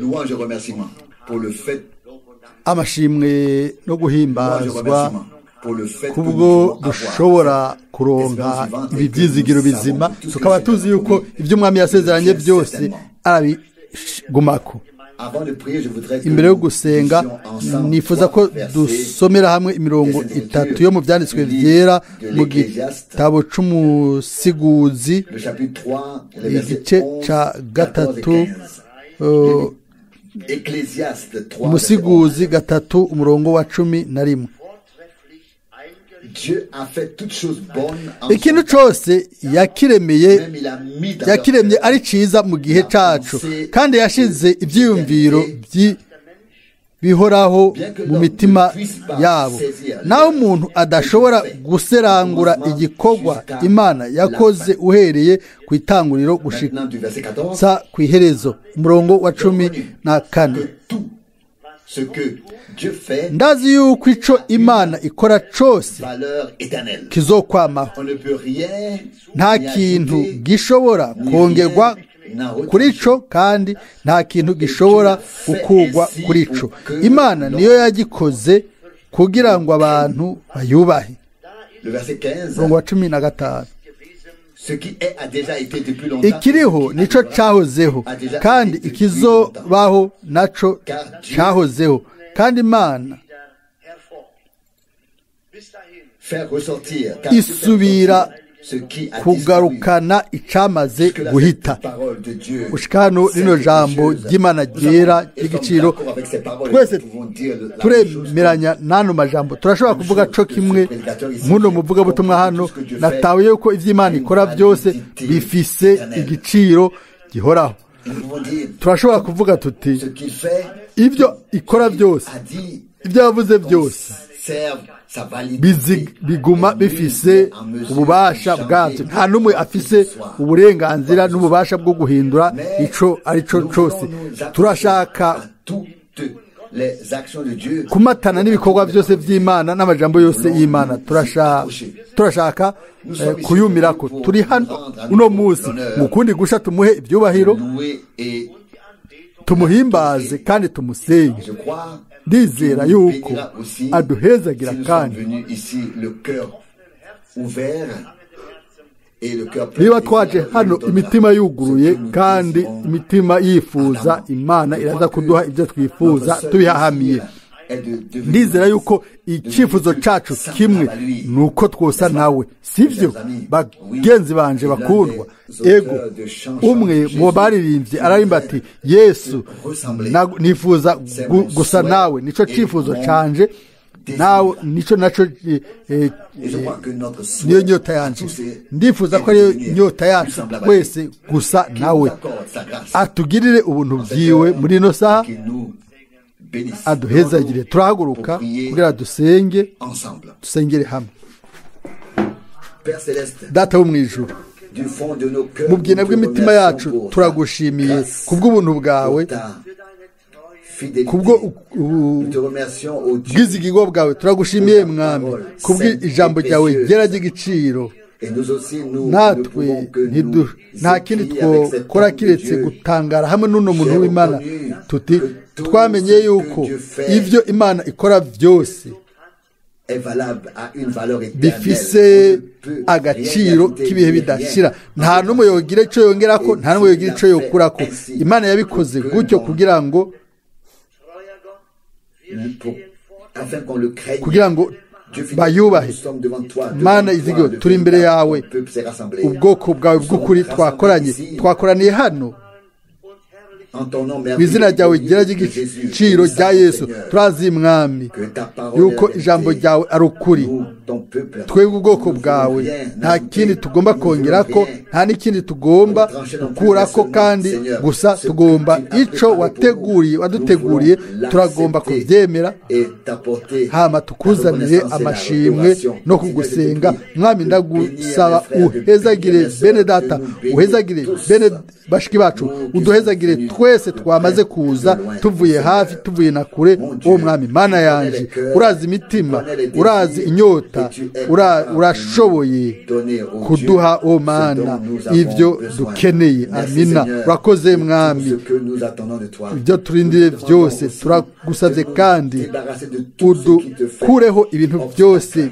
Louange et remerciement pour le fait. Amashimwe no guhimbazwa kubwo dushobora kuronka ibi byizigiro bizima tukaba tuzi yuko ibyo umwami yasezeranye byose arabigumako. Imbere yo gusenga nifuza ko dusomera hamwe imirongo 3 yo mu byanditswe byera mu gitabo c'umusiguzi igice ca 3 Umusiguzi 3 umurongo wa 11. Ikintu cyose yakiremye ari ciza mu gihe cacu kandi yashize ibyiyumviro bihoraho mu mitima yabo. Naho umuntu adashobora guserangura igikorwa Imana yakoze uhereye ku itanguriro gushitsa ku iherezo. Umurongo wa 14. Ndazi yuko ico Imana ikora cose kizokwamaho. Nta kintu gishobora kongerwa kuri co kandi nta kintu gishobora gukugwa kuri co. Imana niyo yagikoze kugira ngo abantu bayubahe. Umurongo wa 15. Ikiriho nico cahozeho kandi ikizobaho naco cahozeho kandi Imana isubira kugarukana icamaze guhita. Ushikano rino jambo ry'Imana ryera y'igiciro twese turemeranya nano majambo turashobora kuvuga co kimwe muno muvuga butumwa hano natawe yuko ivy'Imana ikora byose bifise igiciro gihoraho. Turashobora kuvuga tuti ibyo ikora byose ibyo yavuze byose biguma bifise ububasha bwabyo. Nta numwe afise uburenganzira n'ububasha bwo guhindura ico arico cose. Turashaka kumatana n'ibikorwa byose by'Imana n'amajambo yose y'Imana. Turashaka kuyumirako. Turi hano uno munsi mukundi gusha tumuhe ibyubahiro, tumuhimbaze kandi tumusenge. Ndizera yuko aduhezagira kandi niba twaje hano imitima yuguruye kandi imitima yifuza, Imana iraza kuduha ibyo twifuza tubihahamiye. Ndizera yuko icyifuzo cacu kimwe nuko twosa nawe, sivyo bagenzi banje bakundwa? Ego umwe mu baririmbye ararimba ati Yesu nifuza gusa nawe, nico cyifuzo canje nawe, nico naco niyo nyota yanje. Ndifuza ko ariyo nyota yacu twese gusa nawe. Atugirire ubuntu byiwe muri no saha, aduhezagire. Turahaguruka kugira dusengere hamwe. Data wo mwijuru, mu bwina bw'imitima yacu turagushimiye kubw'ubuntu bwawe, kubwo bwizigirwa bwawe. Turagushimiye mwami kubw'ijambo ryawe ryera ry'igiciro. Natwe nta kindi twokora kiretse gutangara hamwe n'uno muntu w'Imana tuti twamenye yuko ivyo Imana ikora byose bifise agaciro k'ibihe bidashira. Nta numwe yogira ico yongerako, nta numwe yogira ico yokurako. Imana yabikoze gutyo kugira ngo bayubahe. Mana izigiro, turi imbere yawe, ubwoko bwawe bw'ukuri twakoraniye hano bizina ryawe ryera ry'igiciro rya Yesu. Turazi mwami yuko ijambo ryawe ari ukuri. Twebwe ubwoko bwawe nta kindi tugomba kongerako, nta n'ikindi tugomba gukurako, kandi gusa tugomba ico waduteguriye turagomba kuvyemera, hama tukuzanire amashimwe no kugusenga. Mwami ndagusaba uhezagire bene data, uhezagire bene bashiki bacu, uduhezagire twese twamaze kuza tuvuye hafi tuvuye na kure uwo mwami mana yanjye urazi imitima urazi inyota urashoboye kuduha uwo mana ibyo dukeneye amina urakoze mwami ibyo turindiriye byose turagusabye kandi udukureho ibintu byose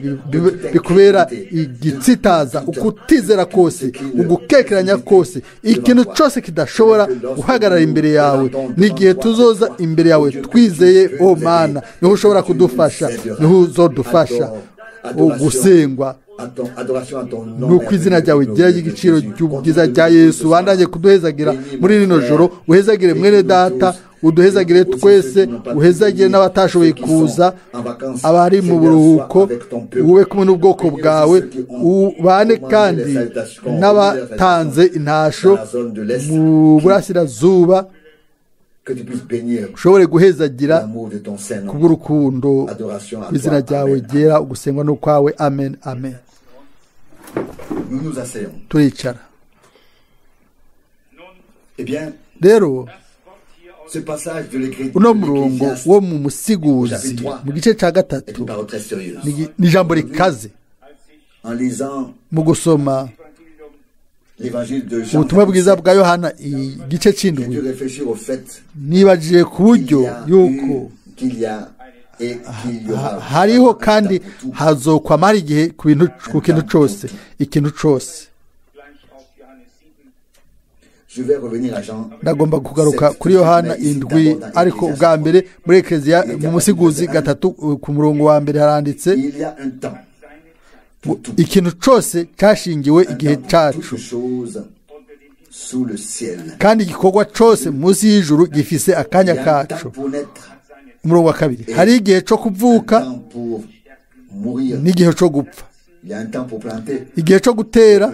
bikubera igitsitaza ukutizera kose ugukekeranya kose ikintu cyose kidashobora guhagarara imbere yawe n'igihe tuzoza imbere yawe twizeye o mana niho ushobora kudufasha niho uzodufasha gusengwa nuko izina ryawe ryera igiciro cy'ubwiza rya Yesu bandanye kuduhezagira muri rino joro uhezagire mwene data uduhezagire twese uhezagire n'abatashoboye kuza abari mu buruhuko ube kumwe n'ubwoko bwawe ubane kandi n'abatanze intasho mu burasirazuba ushobore guhezagira kubw'urukundo izina ryawe ryera ugusengwa n'ukwawe amen amen turicara rero uno murongo wo mu musiguzi mu gice cya gatatu ni ijambo rikaze mu gusoma ubutumwa bwiza bwa Yohana igice cy'indwi nibagiye ku buryo yuko hariho kandi hazokwamara igihe ku kintu cyose ikintu cyose ndagomba kugaruka kuri Yohana indwi ariko ubwa mbere muri Ekleziya mu musiguzi gatatu ku murongo wa mbere haranditse ikintu cyose cyashingiwe igihe cyacu kandi igikorwa cyose munsi y'ijuru gifise akanya kacu umurongo wa kabiri hari igihe cyo kuvuka n'igihe cyo gupfa igihe cyo gutera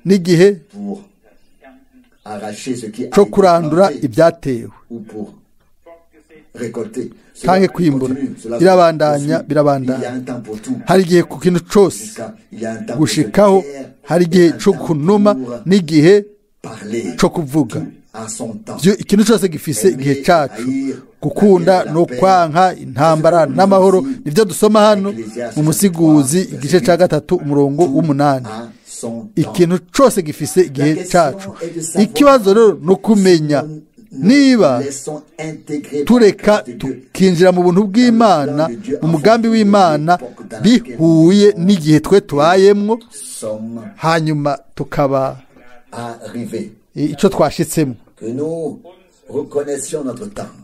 n'igihe cyo kurandura ibyatewe cyangwa kwimbura birabandanya hari igihe ku kintu cyose gushikaho hari igihe cyo kunuma n'igihe cyo kuvuga ikintu cyose gifise igihe cyacu gukunda no kwanka intambara n'amahoro nibyo dusoma hano mu musiguzi igice cya gatatu umurongo w'umunani ikintu cyose gifise igihe cyacu ikibazo rero no kumenya niba tureka tukinjira mu buntu bw'Imana mu mugambi w'Imana bihuye n'igihe twe tubayemwo hanyuma tukaba icyo twashitsemo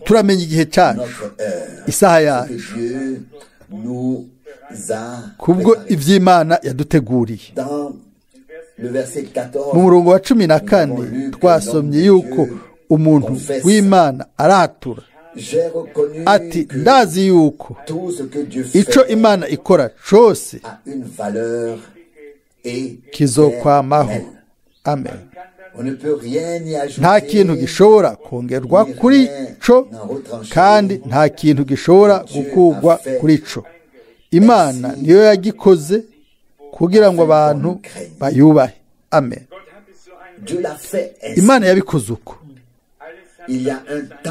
turamenya igihe cyacu isaha yacu kubwo iby'Imana yaduteguriye mu murongo wa 14 twasomye yuko umuntu w'Imana aratura ati ndazi yuko icyo Imana ikora cyose kizokwamaho amen nta kintu gishobora kongerwa kuri cyo kandi nta kintu gishobora gukugwa kuri cyo Imana niyo yagikoze kugira ngo abantu bayubahe amen Imana yabikoze uko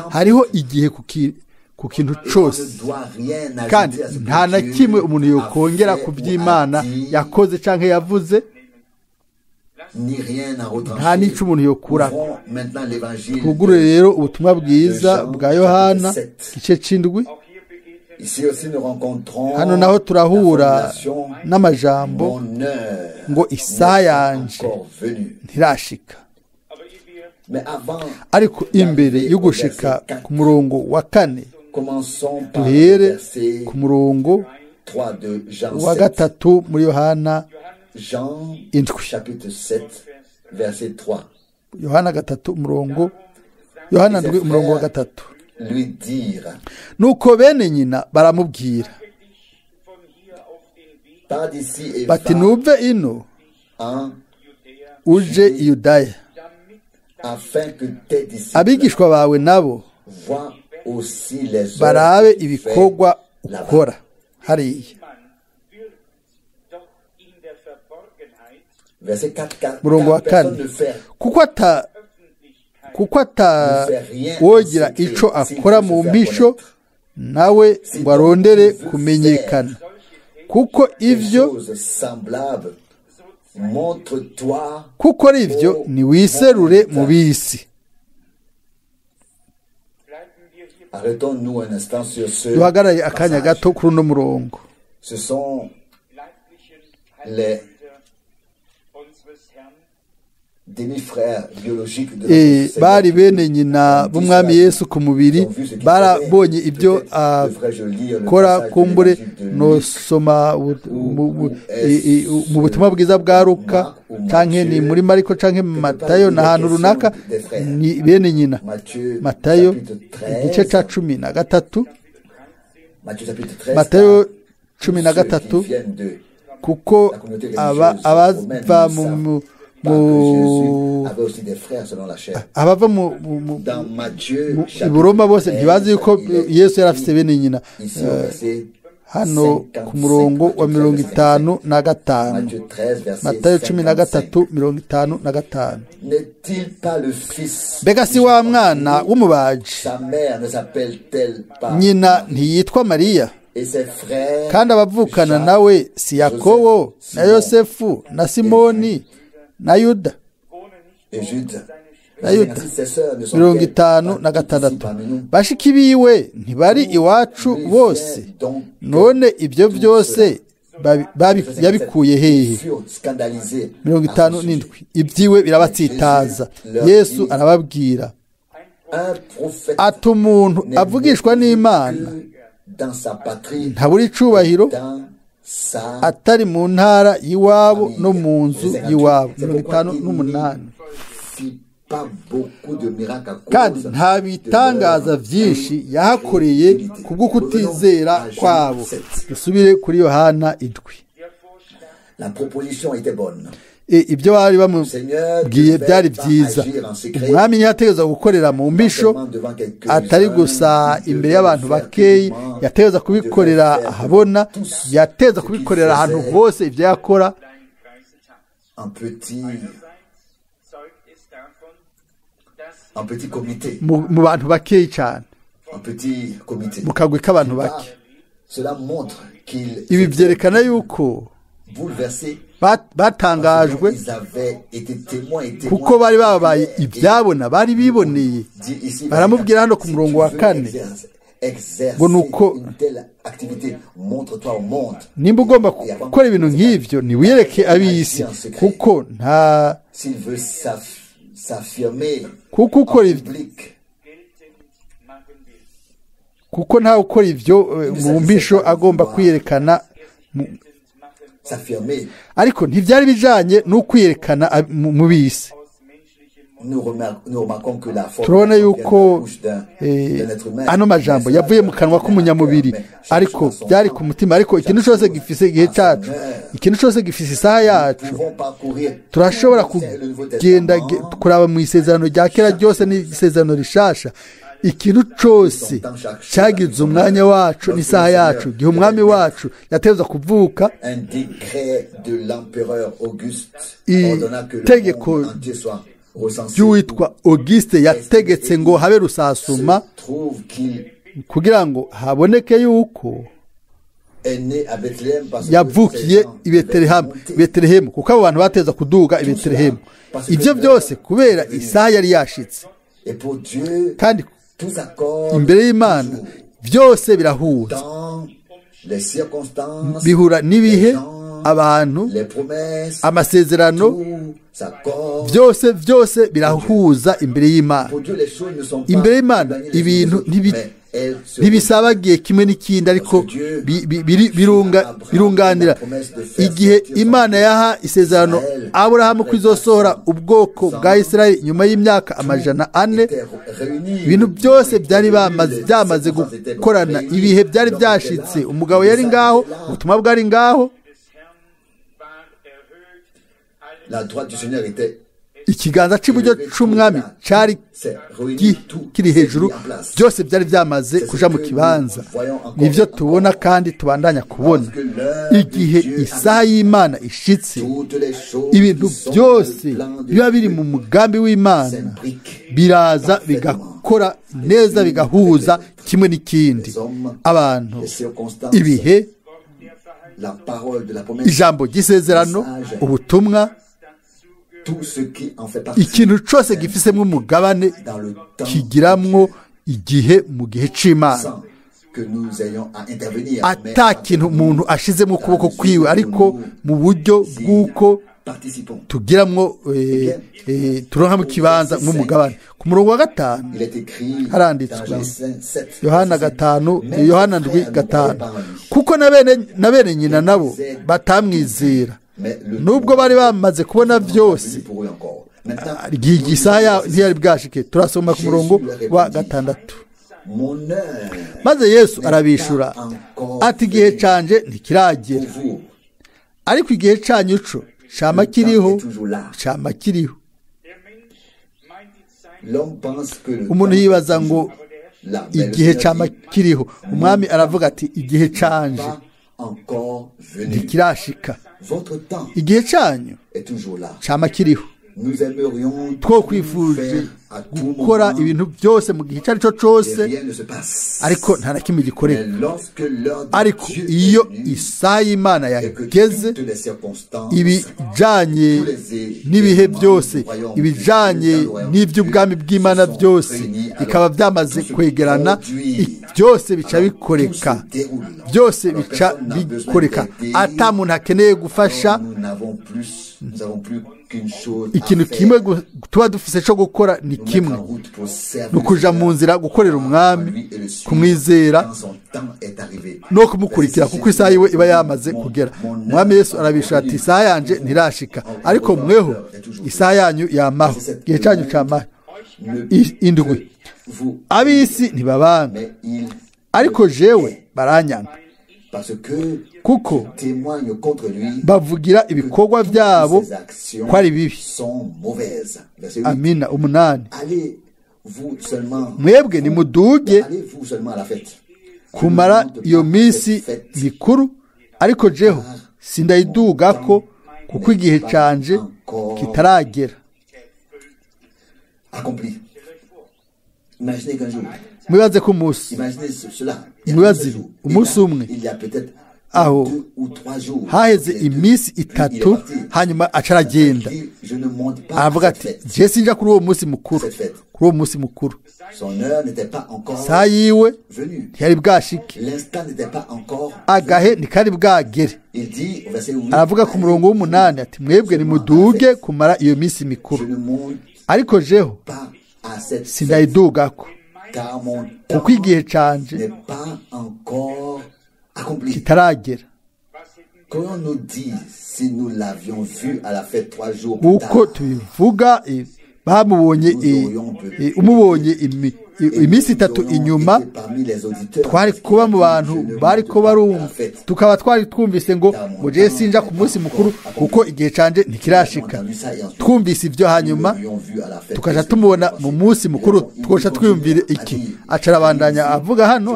hariho igihe ku kintu cyose kandi nta na kimwe umuntu yokongera ku by'Imana yakoze cyangwa yavuze nta n'icyo umuntu yokuraho twugurure rero ubutumwa bwiza bwa Yohana igice cy'indwi hano naho turahura n'amajambo ngo isaha yanje ntirashika ariko imbere yo gushika ku murongo wa 4 duhere ku murongo wa 3 muri Yohana indwi Yohana 3 umurongo Yohana ndwi umurongo wa 3 nuko bene nyina baramubwira bati nuve ino uje i Yudaya abigishwa bawe nabo barabe ibikorwa ukora hariya murongo wa 4 kuko kuko atawogira ico akora mu mbisho nawe ngo arondere kumenyekana, kuko ivyo kuko ari ivyo niwiserure mu bisi. Duhagaraye akanya gato kuri uno murongo. Bari bene nyina b'umwami Yesu ku mubiri, barabonye ibyo akora. Kumbure no soma mu butumwa bwiza bwa Luka canke ni muri Mariko canke Matayo na hantu runaka, ni bene nyina. Matayo igice ca 13, Matayo 13, kuko abava mu abava mu Buroma bose ntibazi yuko Yesu yari afise bene nyina. Hano ku murongo wa 55, Matayo 13:55, mbega si wa mwana w'umubaji, nyina ntiyitwa Mariya, kandi abavukana nawe si Yakobo na Yosefu na Simoni na Yuda? 56, bashiki biwe ntibari iwacu bose? None ibyo byose yabikuye hehe? 57, ibyiwe birabatsitaza. Yesu arababwira ati umuntu avugishwa n'Imana ntabura icubahiro atari mu ntara y'iwabo no mu nzu y'iwabo. 58, kandi nta bitangaza vyinshi yahakoreye kubwo kutizera kwabo. Dusubire kuri Yohana 7. Ibyo bari bamubwiye byari byiza. Umwami ntiyategeza gukorera mu mbisho, atari gusa imbere y'abantu bakeyi, yategeza kubikorera ahabona, yategeza kubikorera ahantu hose ibyo yakora. Mu bantu bakeyi cyane, mu kagwi k'abantu bake. Ibi byerekana yuko batangajwe, kuko bari babaye ibyabona, bari biboneye. Baramubwira hano ku murongo wa 4 ngo nuko nimba ugomba gukora ibintu nk'ivyo niwiyereke ab'isi, kuko nta kuko nta ukora ivyo mu mbisho agomba kwiyerekana. Ariko ntivyari bijanye no kwiyerekana mu bisi. Turabona yuko ano majambo yavuye mu kanwa k'umunyamubiri, ariko byari ku mutima. Ariko ikintu cyose gifise igihe cyacu, ikintu cyose gifise isaha yacu. Turashobora kugenda kuraba mu isezerano rya kera ryose n'isezerano rishasha. Ikintu cyose cyagize umwanya wacu n'isaha yacu. Gihe umwami wacu yateza kuvuka, itegeko ry'uwitwa Auguste yategetse ngo habe rusasuma, kugira ngo haboneke yuko yavukiye i Betelehemu, kuko abo bantu bateza kuduga i Betelehemu. Ibyo byose kubera isaha yari yashitse. Kandi imbere y'Imana byose birahuza, bihura n'ibihe, abantu, amasezerano, byose birahuza imbere y'Imana. Imbere y'Imana ibintu ntibisabagiye kimwe n'ikindi, ariko birunganira. Igihe Imana yaha isezerano Aburahamu kwizosohora ubwoko bwa Isirayeli nyuma y'imyaka 400, ibintu byose byari byamaze gukorana. Ibihe byari byashitse, umugabo yari ngaho, ubutumwa bwari ngaho. ikiganza cy'iburyo cy'umwami cyari kiri hejuru, byose byari byamaze kuja mu kibanza. Nivyo tubona kandi tubandanya kubona. Igihe isaha y'Imana ishitse, ibintu byose biba biri mu mugambi w'Imana biraza bigakora neza, bigahuza kimwe n'ikindi. Abantu, ibihe, ijambo ry'isezerano, ubutumwa, ikintu cyose gifisemo umugabane kigiramwo igihe mu gihe c'Imana, ata kintu umuntu ashizemo ukuboko kwiwe, ariko mu buryo bw'uko tugiramwo turonka mu kibanza nk'umugabane. Ku murongo wa 5 haranditswe Yohana 5:5, kuko na bene nyina nabo batamwizera nubwo bari bamaze kubona byose, igisaya ntiyari bwashike. Turasoma ku murongo wa 6. Maze Yesu arabishura ati, igihe canje ntikiragera, ariko igihe canyu co cama kiriho. Umuntu yibaza ngo igihe cama kiriho. Umwami aravuga ati, igihe canje ntikirashika, igihe canyu cama kiriho. Two kwifuje gukora ibintu byose mu gihe cyari cyo cyose, ariko nta na kimwe gikoreka. Ariko iyo isaha y'Imana yageze, ibijanye n'ibihe byose, ibijanye n'iby'ubwami bw'Imana byose bikaba byamaze kwegerana, byose bica bikoreka, byose bica bikoreka. Ata muntu akeneye gufasha. Ikintu kimwe tuba dufise cyo gukora ni kimwe, ni ukuja mu nzira gukorera umwami, kumwizera no kumukurikira, kuko isaha yiwe iba yamaze kugera. Umwami Yesu arabishura ati, isaha yanje ntirashika, ariko mweho isaha yanyu yamaho, igihe cyanyu cyamaho. 7, ab'isi ntibabanga, ariko jewe baranyanga, kuko bavugira ibikorwa byabo ko ari bibi. Amina. 8, mwebwe nimuduge kumara iyo minsi mikuru, ariko jeho sindayidugako, kuko igihe canje kitaragera. Mwibaze ko mwibaze umunsi umwe aho haheze iminsi 3, hanyuma acaragenda aravuga ati, je sinja kuri uwo munsi mukuru. Saa yiwe ntiyari bwashike, agahe ntikari bwagere. Aravuga ku murongo w'8 ati, mwebwe nimuduge kumara iyo minsi mikuru, ariko jeho sindayidugako, kuko igihe canje kitaragera. Uko tubivuga, bamubonye umubonye iminsi 3 inyuma, twari kuba mu bantu bari ko barumva, tukaba twari twumvise ngo muje sinja ku munsi mukuru, kuko igihe canje ntikirashika. Twumvise ibyo, hanyuma tukaja tumubona mu munsi mukuru, twosha twiyumvire iki. Acarabandanya avuga hano,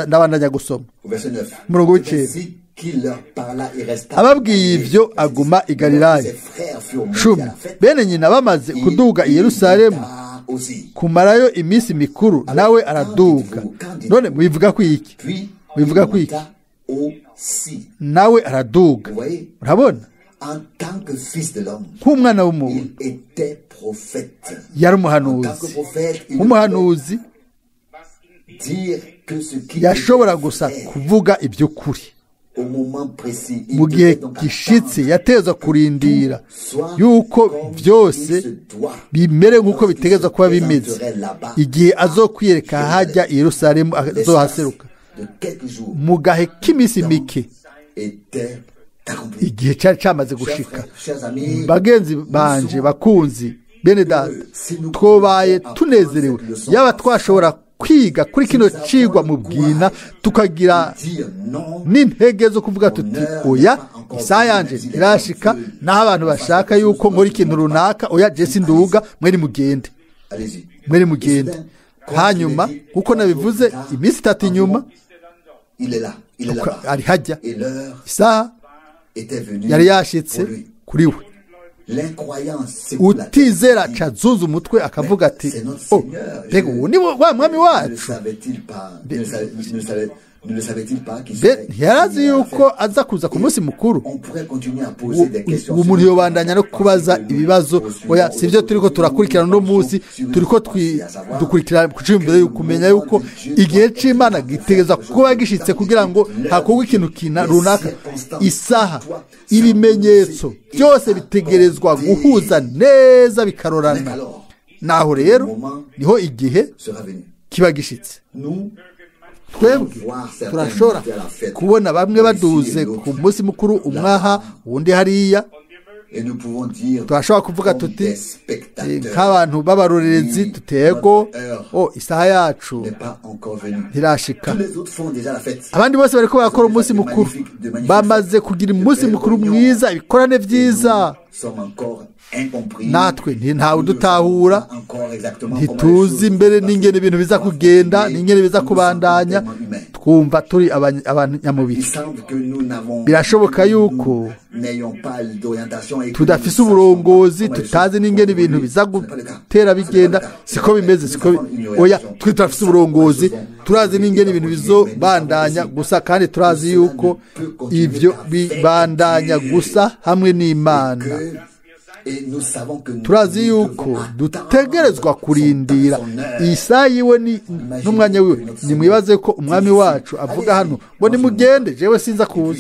ndabandanya gusoma murongo w'9. Ababwiye ibyo aguma i Galilaya. 10, bene nyina bamaze kuduga i Yerusalemu kumarayo iminsi mikuru, nawe araduga. None mwivuga ko iki? Nawe araduga. Urabona, nk'umwana w'umuntu yari umuhanuzi, yashobora gusa kuvuga iby'ukuri. Mu gihe gishitse yateza kurindira yuko byose bimere nk'uko bitegeza kuba bimeze. Igihe azokwiyereka hajya i Yerusalemu, azohaseruka mu gahe k'iminsi mike, igihe cyari cyamaze gushika. Bagenzi banje bakunzi, bene data, twobaye tunezerewe yaba twashobora kwiga kuri kino cigwa mu bwina, tukagira n'intege zo kuvuga tuti, oya, isaha yanje irashika naho abantu bashaka yuko nkora ikintu runaka oya Jesse nduga mweri mugende hanyuma kuko nabivuze iminsi 3 inyuma ari hajya isaha yari yashitse kuri we utizera cazunza umutwe akavuga ati oh mbega uwo ni wa mwami wacu ntiyarazi yuko aza kuza ku munsi mukuru umuntu yobandanya no kubaza ibibazo oya sivyo turiko turakurikirana no munsi turiko dukurikirana kucimbere yuko kumenya yuko igihe c'Imana gitegeza kuba gishitse kugira ngo hakorwe ikintu runaka isaha ibimenyetso byose bitegerezwa guhuza neza bikarorana naho rero niho igihe kiba gishitse twebwe turashobora kubona bamwe baduze ku munsi mukuru umwaha wundi hariya turashobora kuvuga tuti nk'abantu b'abarorerezi tutego isaha yacu ntirashika abandi bose bariko barakora umunsi mukuru bamaze kugira umunsi mukuru mwiza ibikorane vyiza natwe ntawe udutahura ntituzi imbere n'ingene ibintu biza kugenda n'ingene biza kubandanya twumva turi abanyamubiri birashoboka yuko tudafise uburongozi tutazi n'ingene ibintu biza gutera bigenda siko bimeze siko oya twitafise uburongozi turazi n'ingene ibintu bizobandanya gusa kandi turazi yuko ivyo bibandanya gusa hamwe n'Imana turazi yuko dutegerezwa kurindira isaha yiwe n'umwanya wiwe nimwibaze ko umwami wacu avuga hano ngo nimugende jewe sinza kuza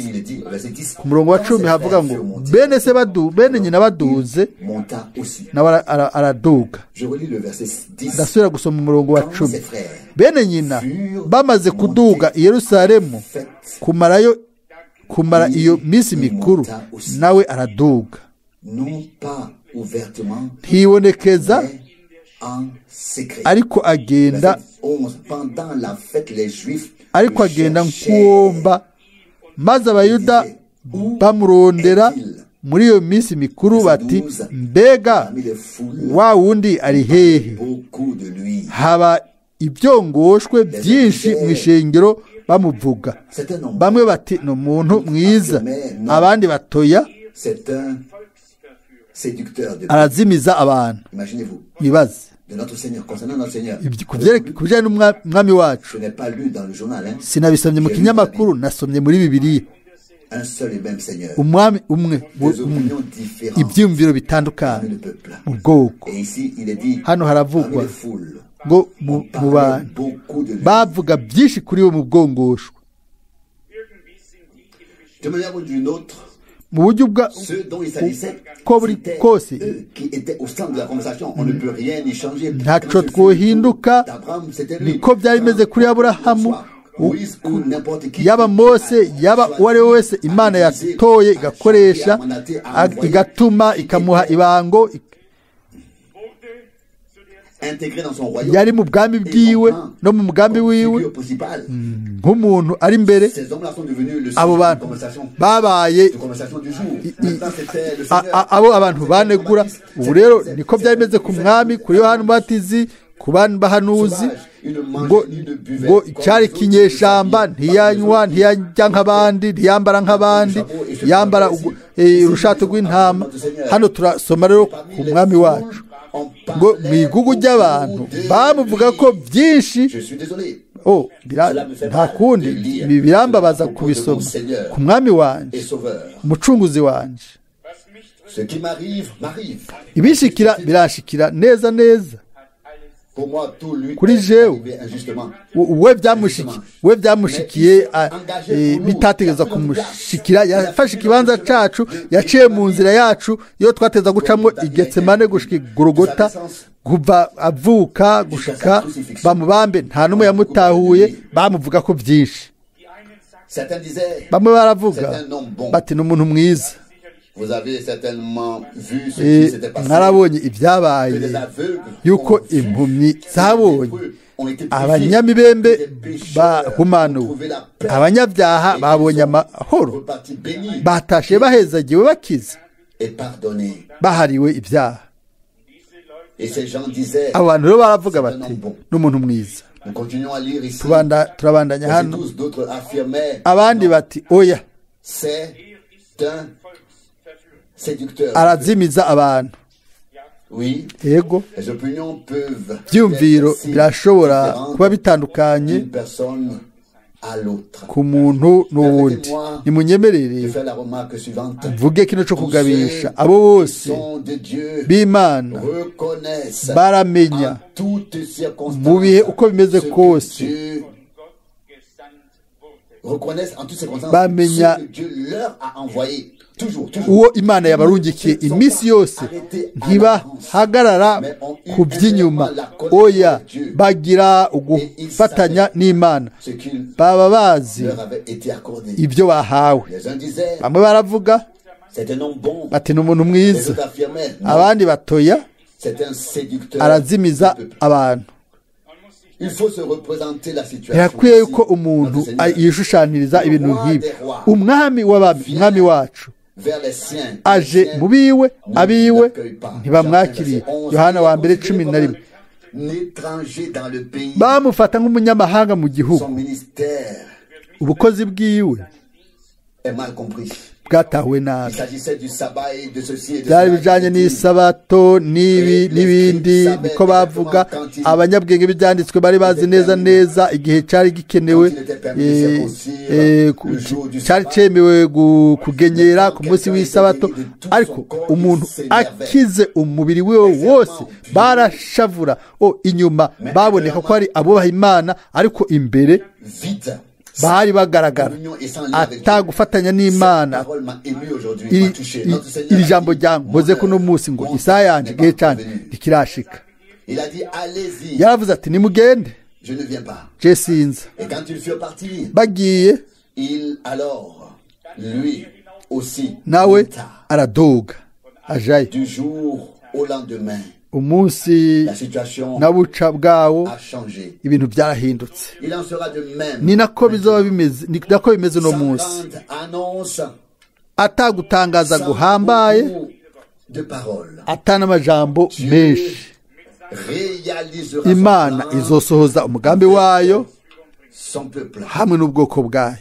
ku murongo wa 10 havuga ngo bene nyina baduze nawe araduga ndasubira gusoma umurongo wa 10 bene nyina bamaze kuduga i Yerusalemu kumara iyo minsi mikuru nawe araduga ntibonekeza ariko agenda nk'uwomba maze abayuda bamurondera muri iyo minsi mikuru bati mbega wa wundi ari hehe haba ibyongoshwe byinshi mu ishengero bamuvuga bamwe bati ni umuntu mwiza abandi batoya arazimiza abantu bibaze kubijyanye n'umwami wacu sinabisomye mu kinyamakuru nasomye muri Bibiliya umwami umwe ibyumviro bitandukanye mu bwoko hano haravugwa ngo mu bantu bavuga byinshi kuri wo mu bwongoshwa mu buryo ko buri kose ntaco twohinduka niko byari bimeze kuri Aburahamu yaba Mose yaba uwo ari we wese Imana yatoye igakoresha igatuma ikamuha ibango yari mu bwami bwiwe no mu mugambi wiwe nk'umuntu ari imbere abo bantu babaye abo abantu banegura ubu rero niko byari bimeze ku mwami kuri Yohana Umubatizi ku bandi bahanuzi ngo cyari kinyeshamba ntiyanywa ntiyajya nk'abandi ntiyambara nk'abandi yambara urushato rw'intama hano turasoma rero ku mwami wacu ngo mwigugu ry'abantu bamuvuga ko byinshi nta kundi birambabaza kubisoma ku mwami wanje umucunguzi wanje ibishikira birashikira neza neza kuri jewe we byamushikiye bitategeza kumushikira yafashe ikibanza cacu yaciye mu nzira yacu iyo twateza gucamo Igetsemane gushika Golgota kuva avuka gushika bamubambe nta numwe yamutahuye bamuvuga ko byinshi bamwe baravuga bati n'umuntu mwiza mwarabonye ibyabaye yuko impumyi zabonye abanyamibembe bahumanuwe, abanyabyaha babonye amahoro, batashe bahezagiwe bakize, bahariwe ibyaha. abo bantu rero baravuga bati n'umuntu mwiza. turabandanya hano, abandi bati oya, arazimiza abantu. yego, byumviro birashobora kuba bitandukanye ku muntu n'uwundi. nimunyemerere mvuge kino cyo kugabisha abo bose b'Imana baramenya mu bihe uko bimeze kose, bamenya uwo Imana yabarungikiye iminsi yose, ntibahagarara ku by'inyuma. oya, bagira ugufatanya n'Imana, baba bazi ibyo bahawe. bamwe baravuga bati n'umuntu mwiza, abandi batoya, arazimiza abantu. birakwiye yuko umuntu yishushaniriza ibintu nk'ibi. umwami w'abami, umwami wacu aje mu biwe, abiwe ntibamwakiriye. Yohana wa mbere 11. bamufata nk'umunyamahanga mu gihugu. ubukozi bwiwe bwatahuwe nabi. byari bijanye n'isabato n'ibi n'ibindi, niko bavuga. abanyabwenge b'ibyanditswe bari bazi neza neza igihe cyari gikenewe, cyari cyemewe kugenyera ku munsi w'isabato. ariko umuntu akize umubiri we wose barashavura. inyuma baboneka ko ari abubaha Imana, ariko imbere bari bagaragara atagufatanya n'Imana. iri jambo ryankoze kuno munsi ngo isaha yanje igihe cyane ntikirashika. yaravuze ati nimugende, je sinza. bagiye, nawe aradoga ajayo. umunsi nabuca bwawo ibintu byarahindutse. ni nako bizoba bimeze, ni nako bimeze no munsi. atagutangaza guhambaye, atana amajambo menshi, Imana izosohoza umugambi wayo hamwe n'ubwoko bwayo.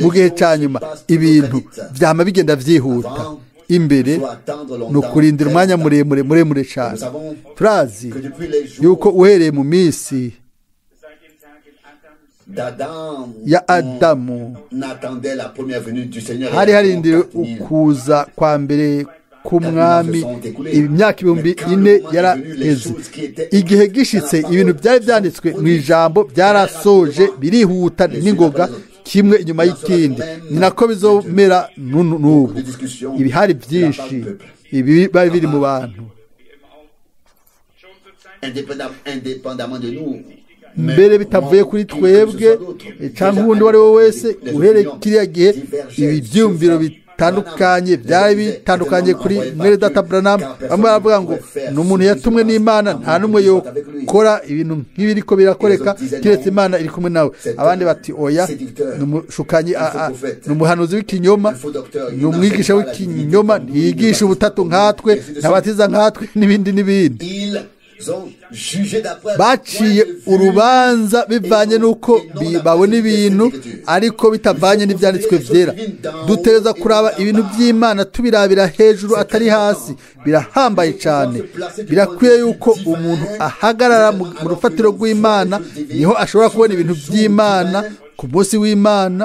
mu gihe cya nyuma ibintu byama bigenda byihuta. imbere ni ukurindira umwanya muremure cyane. turazi yuko uhereye mu minsi ya Adamu hari harindiriwe ukuza kwa mbere k'umwami. imyaka 4000 yaraheze. igihe gishitse ibintu byari byanditswe mu ijambo byarasoje, birihuta n'ingoga, kimwe inyuma y'ikindi. ni nako bizomera n'ubu. ibihari byinshi ibi bari biri mu bantu. mbere bitavuye kuri twebwe cyangwa uwundi uwo ari we wese, uhereye kiriya gihe ibi byumviro bitandukanye byari bitandukanye kuri mwene data Branham. bamwe baravuga ngo ni umuntu yatumwe n'Imana, nta n'umwe yokora ibintu nk'ibiriko birakoreka kiretse Imana iri kumwe nawe. abandi bati oya, ni umushukanyi, ni umuhanuzi w'ikinyoma, ni umwigisha w'ikinyoma, ntiyigisha ubutatu nkatwe, ntabatiza nkatwe, n'ibindi n'ibindi. baciye urubanza bivanye n'uko babona ibintu, ariko bitavanye n'ibyanditswe byera. dutegereza kuraba ibintu by'Imana tubirabira hejuru atari hasi. birahambaye cyane. birakwiye yuko umuntu ahagarara mu rufatiro rw'Imana, niho ashobora kubona ibintu by'Imana ku munsi w'Imana,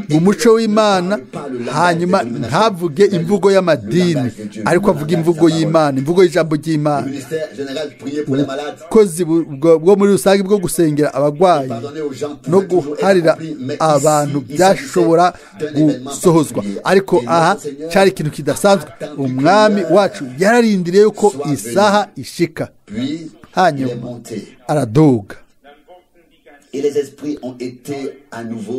mu muco w'Imana. hanyuma ntavuge imvugo y'amadini, ariko avuga imvugo y'Imana, imvugo y'ijambo ry'Imana. ubukozi bwo muri rusange bwo gusengera abagwayi no guharira abantu byashobora gusohozwa. ariko aha cyari ikintu kidasanzwe. umwami wacu yararindiriye yuko isaha ishika, hanyuma aradoga.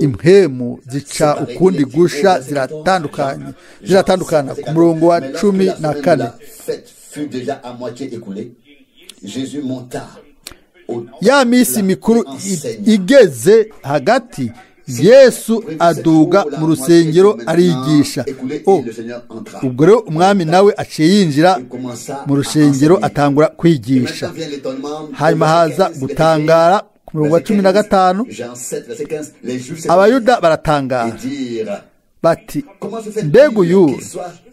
impemu zica ukundi gusha ziratandukana. ku murongo wa 14 fut déjà à moitié écoulé, Jésus monta ya minsi mikuru igeze hagati, Yesu aduga mu rusengero arigisha. Ubwo rero umwami nawe aciye yinjira mu rusengero atangura kwigisha. Hanyuma haza gutangara ku murongo wa 15, abayuda baratangara bati, mbega uyu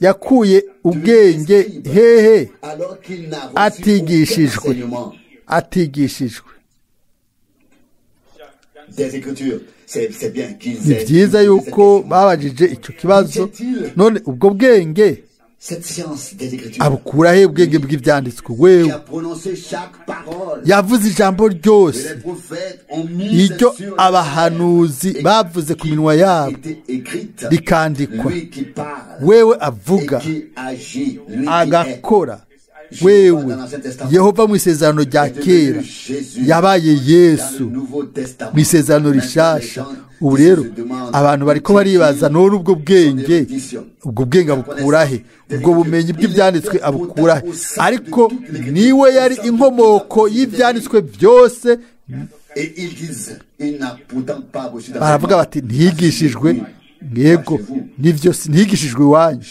yakuye ubwenge hehe atigishijwe. Ni byiza yuko babajije icyo kibazo, none ubwo bwenge abukura he? Ubwenge bw'ibyanditswe? Wewe yavuze ijambo ryose, iryo abahanuzi bavuze ku minwa yabo rikandikwa. Wewe avuga agakora. Wewe Yehova mu isezerano rya kera yabaye Yesu mu isezerano rishasha. Ubu rero abantu bariko baribaza, none ubwo bwenge abukura he? Ubwo bumenyi bw'ibyanditswe abukura he? Ariko niwe yari inkomoko y'ibyanditswe byose. Baravuga bati, ntiyigishijwe. Yego nivyo, ntiyigishijwe iwanyu.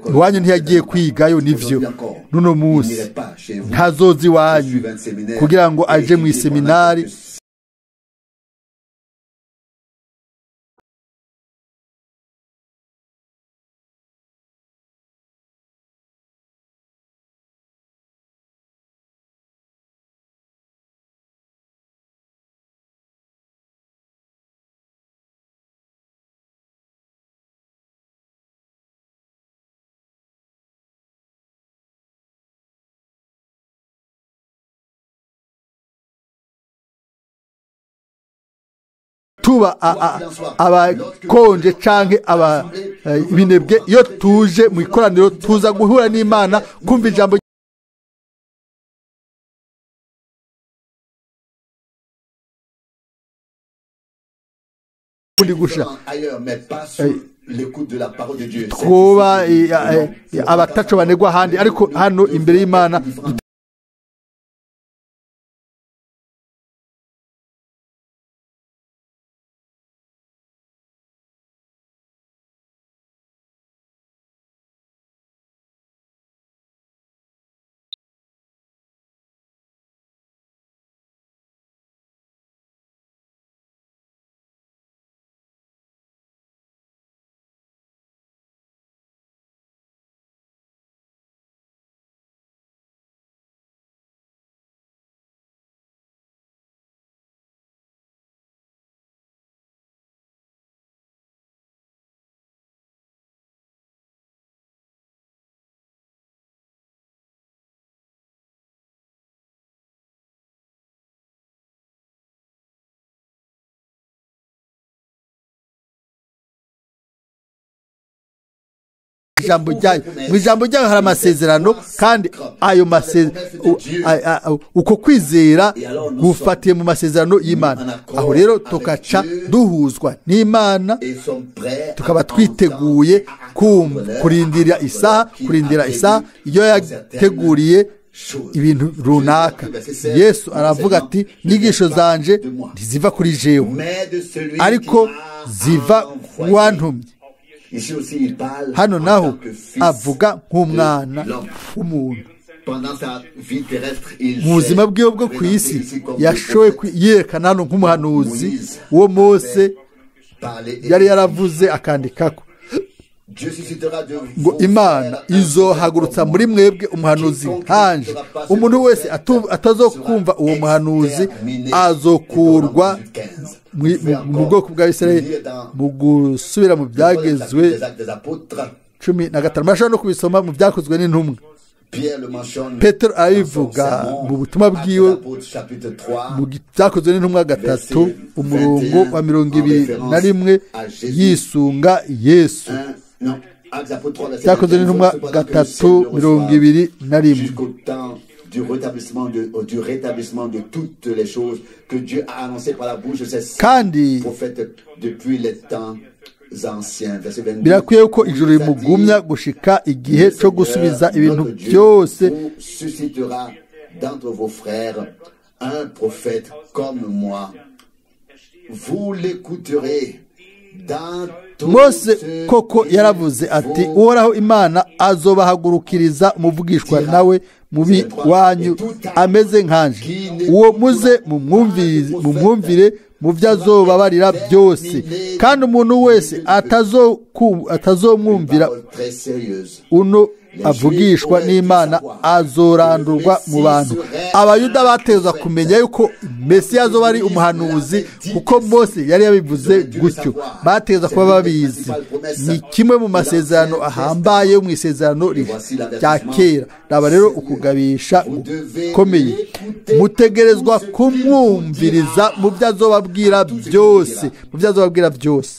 Iwanyu ntiyagiye kwigayo, nivyo. Nuno munsi ntazozi iwanyu kugira ngo aje mu iseminari. Tuba abakonje canke ibinebwe, iyo tuje mu ikoraniro tuza guhura n'Imana, kumva ijambo gusha kuba abataco banegwa ahandi, ariko hano imbere y'Imana ijambo ryayo. Mu ijambo ryayo hari amasezerano, kandi ayo uko kwizera gufatiye mu masezerano y'Imana. Aho rero tukaca duhuzwa n'Imana, tukaba twiteguye kurindira isaha iyo yateguriye ibintu runaka. Yesu aravuga ati, inyigisho zanje ntiziva kuri jewe, ariko ziva kuwantumye. Hano naho avuga nk'umwana w'umuntu. Mu buzima bwiwe bwo ku isi yashoboye yerekana hano nk'umuhanuzi uwo Mose yari yaravuze akandikako ngo Imana izohagurutsa muri mwebwe umuhanuzi nkanje. Umuntu wese atazokumva uwo muhanuzi azokurwa mu bwoko bwa Isirayeli. Mu gusubira mu byagezwe 15, mashobora no kubisoma mu byakozwe n'intumwa. Petero abivuga mu butumwa bwiwe mu byakozwe n'intumwa 3 umurongo wa 21 yisunga Yesu. Byakozwe n'intumwa 3:21 du rétablissement de toutes les choses que Dieu a annoncé par la bouche de ses kandi prophètes depuis les temps anciens. Verset 22. birakwiye ko ijuru rimugumya gushika igihe cyo gusubiza ibintu byose. Vous suscitera d'entre vos frères un prophète comme moi. Vous l'écouterez dans tout Mose ce koko qu'il yaravuze ati vous uhoraho imana azobahagurukiriza umuvugishwa nawe mubi wanyu ameze nkanje, uwo muze mumwumvire mu byo azobabarira byose, kandi umuntu wese atazomwumvira très sérieuse. uno avugishwa n'Imana azorandurwa mu bantu. Abayuda batezwa kumenya yuko Mesiya azoba ari umuhanuzi, kuko Mose yari yabivuze gutyo. Batezwa kuba babizi. Ni kimwe mu masezerano ahambaye mu isezerano rya kera. Raba rero ukugabisha gukomeye. Mutegerezwa kumwumviriza mu byo azobabwira byose, mu byo azobabwira byose.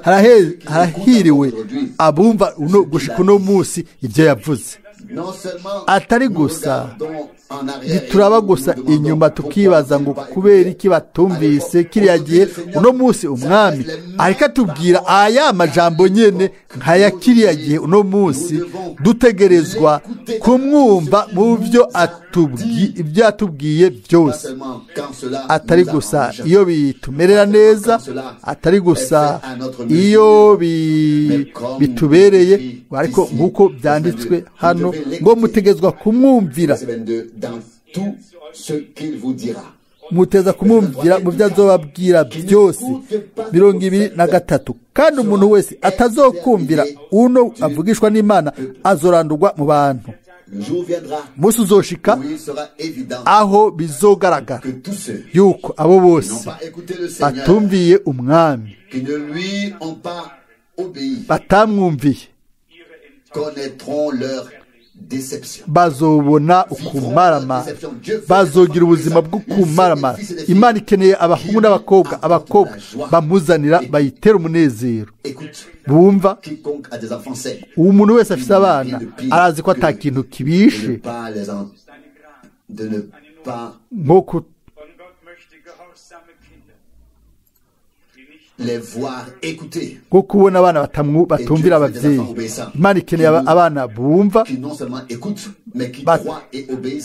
Harahiriwe abumva gushika uno munsi ibyo yavuze. Atari gusa bituraba gusa inyuma tukibaza ngo kubera iki batumvise kiriya gihe. Uno munsi umwami ariko atubwira aya majambo nyene nkaya kiriya gihe. Uno munsi dutegerezwa kumwumva mu byo atubwiye byose. Atari gusa iyo bitumerera neza, atari gusa iyo bitubereye, ariko nk'uko byanditswe hano ngo mutegezwa kumwumvira, muteza kumwumvira mu byo azobabwira byose. 23. Kandi umuntu wese atazokumvira uno avugishwa n'Imana azorandurwa mu bantu. Musi uzoshika aho bizogaragara yuko abo bose batumviye umwami, batamwumviye, bazobona ukumarama, bazogira ubuzima bwo kumarama. Imana ikeneye abahungu n'abakobwa, abakobwa bamuzanira bayitera umunezero. Bumva umuntu wese afite abana arazi ko atakintu kibishe nko nko kubona abana batumvira ababyeyi. Imana ikeneye abana bumva,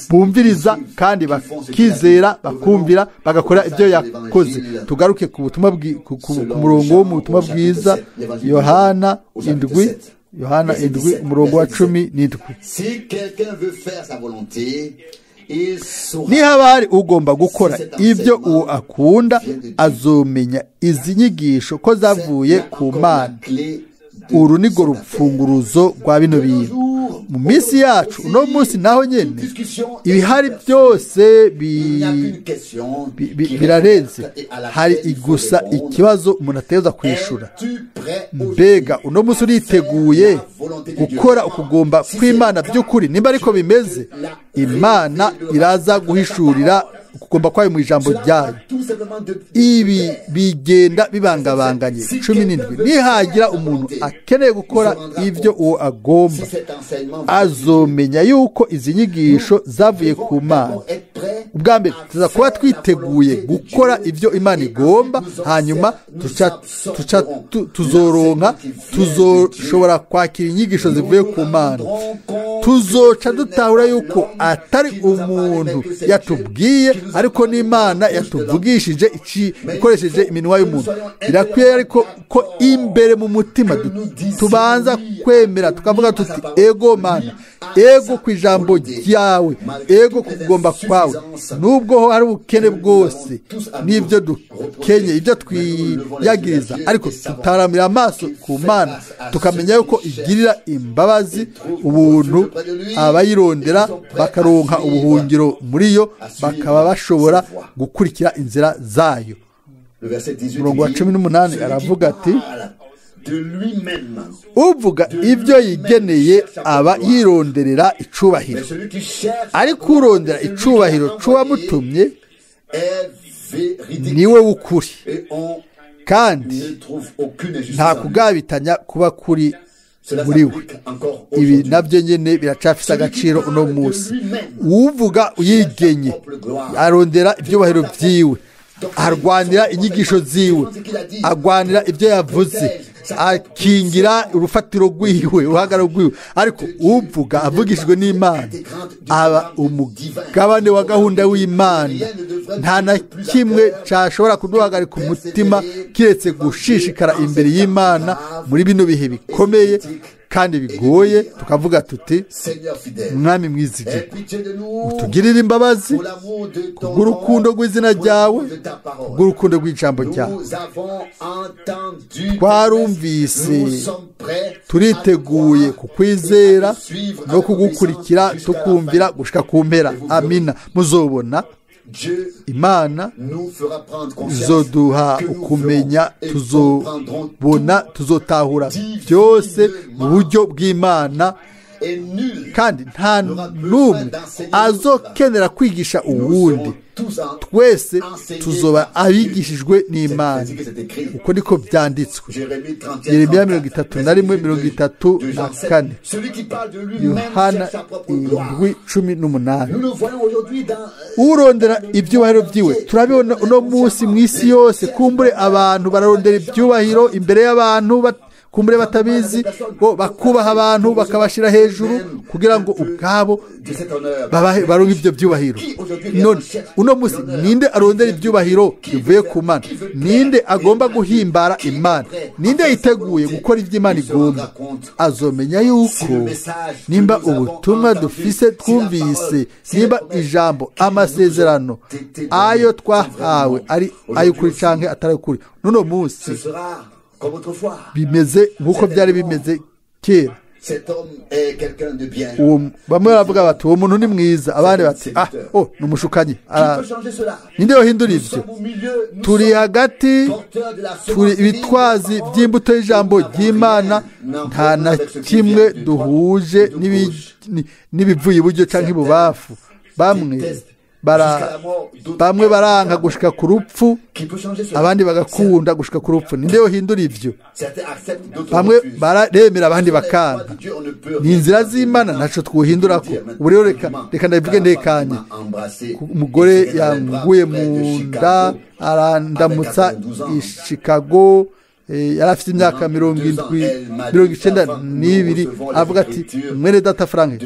bumviriza kandi bakizera, bakumvira, bagakora ibyo yakoze. Tugaruke ku butumwa ku murongo wo mu butumwa bwiza Yohana 7 umurongo wa 17. Niba hari ugomba gukora ibyo uwo akunda, azomenya izi nyigisho ko zavuye ku Mana. Uru ni rwo rufunguruzo rwa bino bintu. Mu minsi yacu uno munsi naho nyene ibihari byose birarenze. Hari gusa ikibazo umuntu ateza kwishura. Mbega uno munsi uriteguye gukora ukugomba kw'Imana by'ukuri? Nimba ariko bimeze, Imana iraza guhishurira ukugomba kwayo mu ijambo ryayo. Ibi bigenda bibangabanganye. 17. Nihagira umuntu akeneye gukora ibyo uwo agomba, azomenya yuko izi nyigisho zavuye ku Mana. Ubwa mbere tuza kuba twiteguye gukora ibyo Imana igomba, hanyuma tuzoshobora kwakira inyigisho zivuye ku Mana. Tuzoca dutahura yuko atari umuntu yatubwiye, ariko n'Imana yatuvugishije ikoresheje iminwa y'umuntu. Birakwiye ariko ko imbere mu mutima tubanza kwemera, tukavuga tuti ego Mana, ego ku ijambo ryawe, ego kugomba kwawe. Nubwo hari ubukene bwose n'ibyo dukenye, ibyo twiyagiriza, ariko tutaramira amaso ku Mana, tukamenya yuko igirira imbabazi, ubuntu abayirondera, bakaronka ubuhungiro muri yo, bakaba bashobora gukurikira inzira zayo. Umurongo wa 18 aravuga ati, uvuga ibyo yigeneye aba yironderera icubahiro, ariko urondera icubahiro c'uwamutumye niwe w'ukuri, kandi nta kugabitanya kuba kuri muri we. Ibi nabyo nyene biracafise agaciro uno munsi. Uvuga uyigenye arondera ibyubahiro byiwe, arwanira inyigisho ziwe, arwanira ibyo yavuze, akingira urufatiro rwiwe, uruhagararo rwiwe. Ariko uvuga avugishijwe n'Imana aba umugabane wa gahunda w'Imana. Nta na kimwe cyashobora kuduhagarika umutima kiretse gushishikara imbere y'Imana muri bino bihe bikomeye kandi bigoye. Tukavuga tuti, Mwami mwizigirwa, utugirire imbabazi kubw'urukundo rw'izina ryawe, kubw'urukundo rw'ijambo ryawe. Twarumvise, turiteguye kukwizera no kugukurikira, tukumvira gushika ku mpera. Amina. Muzobona Imana izoduha ukumenya, tuzobona, tuzotahura byose mu buryo bw'Imana, kandi nta n'umwe azokenera kwigisha uwundi. Twese tuzoba abigishijwe n'Imana. Uko niko byanditswe. Yeremiya 31:34, Yohana 7:18. Urondera ibyubahiro byiwe. Turabibona uno munsi mu isi yose. Kumbure abantu bararondera ibyubahiro imbere y'abantu, kumbure batabizi, bo bakubaha abantu bakabashira hejuru kugira ngo ubwabo baronke ibyo byubahiro. None uno munsi ninde arondera ibyubahiro bivuye ku Mana? Ninde agomba guhimbara Imana? Ninde yiteguye gukora ibyo Imana igomba? Azomenya yuko nimba ubutumwa dufise twumvise, nimba ijambo, amasezerano ayo twahawe ari ay'ukuri canke atari ukuri, nuno munsi bimeze nk'uko byari bimeze kera. Bamwe baravuga bati uwo muntu ni mwiza, abandi bati ni umushukanyi. Ninde yohindura ibyo? Turi hagati, turi ibitwazi by'imbuto y'ijambo ry'Imana. Nta na kimwe duhuje n'ibivuye iburyo cyangwa ibubafu. Bamwe baranka gushika ku rupfu, abandi bagakunda gushika ku rupfu. Ninde yohindura ibyo? Bamwe baremera, abandi bakanga. Ni inzira z'Imana, ntaco twuhindurako. Ubu rero reka ndabivuge ndekanye. Umugore yanguye mu nda, arandamutsa i Chicago, yari afite imyaka 92, avuga ati, mwene data Frank,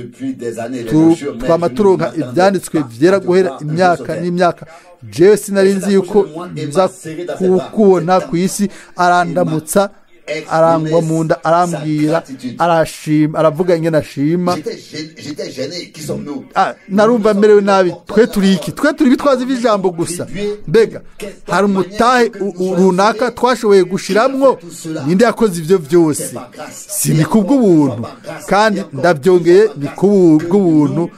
twama turonka ibyanditswe byera guhera imyaka n'imyaka. Jewe sinari nzi yuko nza kukubona ku isi. Arandamutsa, arangwa mu nda, arambwira, arashima, aravuga ingene ashima. Narumva merewe nabi. Twe turi iki? Twe turi bitwazi by'ijambo gusa. Mbega hari umutahe runaka twashoboye gushiramwo? Ninde yakoze ibyo byose? Si ni kubw'ubuntu, kandi ndabyongeye, ni kubw'ubuntu.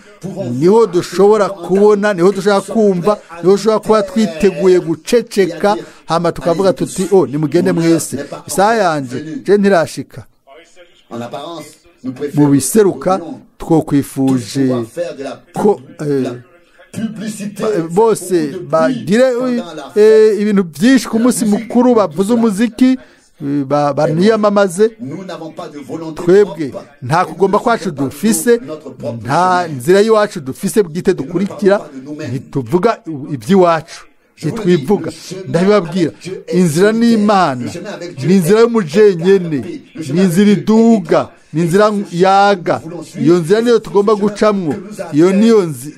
Niho dushobora kubona, niho dushobora kumva, niho dushobora kuba twiteguye guceceka, hama tukavuga tuti, nimugende mwese, isaha yanje je ntirashika. Mu biseruka twokwifuje ko bose bagire ibintu byinshi ku munsi mukuru, bavuze umuziki, baniyamamaze. Twebwe nta kugomba kwacu dufise, nta nzira y'iwacu dufise bwite dukurikira. Ntituvuga iby'iwacu, ntitwivuga. Ndabibabwira, inzira n'Imana ni inzira y'umujenyene, ni inzira iduga, ni inzira yaga. Iyo nzira niyo tugomba gucamwo. Iyo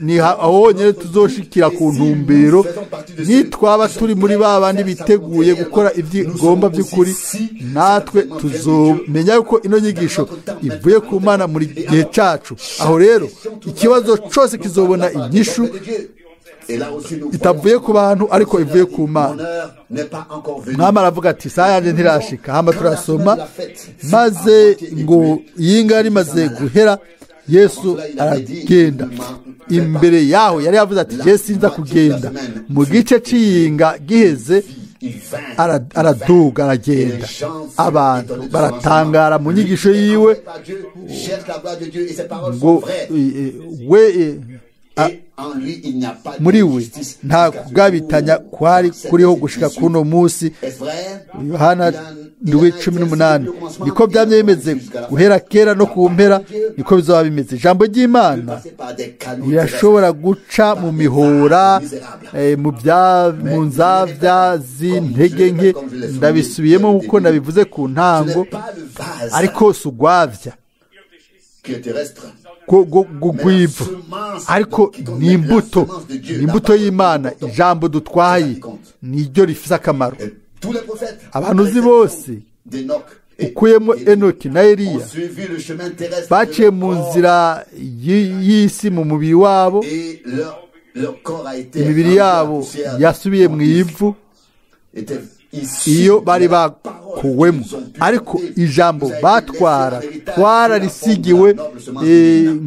ni aho honyine tuzoshikira ku ntumbero. Nitwaba turi muri ba bandi biteguye gukora ibyigomba by'ukuri, natwe tuzomenya yuko ino nyigisho ivuye ku Mana muri gihe cacu. Aho rero ikibazo cyose kizobona inyishu itavuye ku bantu, ariko ivuye ku Mana. Mwami aravuga ati, saa yanje ntirashika. Hamba turasoma, maze ngo yinga rimaze guhera, Yesu aragenda. Imbere yaho yari yavuze ati, je sinza kugenda. Mu gice c'iyinga giheze, araduga, aragenda. Abantu baratangara mu nyigisho yiwe ngo muri we nta kugabitanya kwari kuriho gushika kuno munsi. Yohana 18:18. Niko byamye bimeze guhera kera no ku mpera, niko bizaba bimeze. Ijambo ry'Imana rirashobora guca mu mihora, mu nzavya z'intege nke. Ndabisubiyemo kuko nabivuze ku ntango, ariko sugwavya gugwiva, ariko ni imbuto y'Imana. Ijambo dutwaye niryo rifise akamaro. Abahanuzi bose ukuyemo Enoki na Eliya baciye mu nzira y'isi mu mubiri wabo, imibiri yabo yasubiye mu ivu iyo bari bakuwemo, ariko ijambo twararisigiwe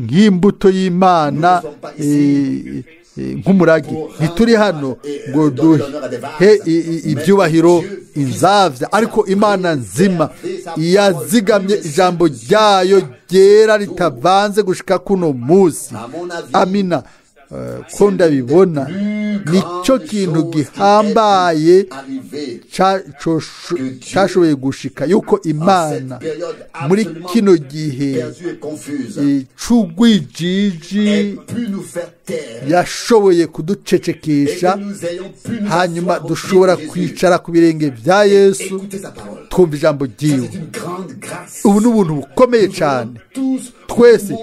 nk'imbuto y'Imana, nk'umurage. Ntituri hano ngo duhe ibyubahiro inzavya, ariko Imana nzima yazigamye ijambo ryayo ryera ritavanze gushika kuno munsi. Amina. Ko ndabibona nicyo kintu gihambaye cyashoboye gushika, yuko Imana muri kino gihe c'ugwijiji yashoboye kuducecekesha, hanyuma dushobora kwicara ku birenge bya Yesu twumva ijambo ryiwe. Ubu ni ubuntu bukomeye cyane. Twese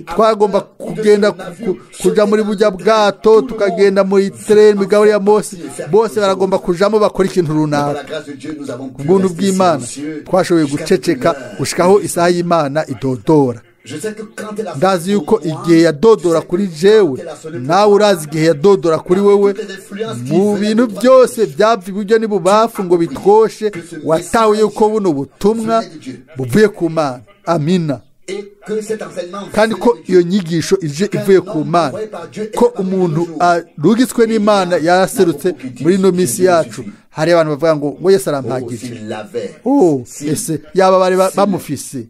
twagomba kugenda kuja muri bujya bwato, tukagenda muri treni migabo ya Mose, bose baragomba kujamo bakora ikintu runaka. Ubuntu bw'Imana twashoboye guceceka gushikaho isaha y'Imana idodora. Ndazi yuko igihe yadodora kuri jewe, nawe urazi igihe yadodora kuri wewe. Mu bintu byose byava iburyo n'ibubafu ngo bitwoshe, watawe yuko buno butumwa buvuye ku Mana. Amina. Kandi ko iyo nyigisho ije ivuye ku Mana, ko umuntu arugitswe n'Imana yaraserutse muri no misi yacu. Hari abantu bavuga ngo Yesu arampagije. Ese yaba bari bamufise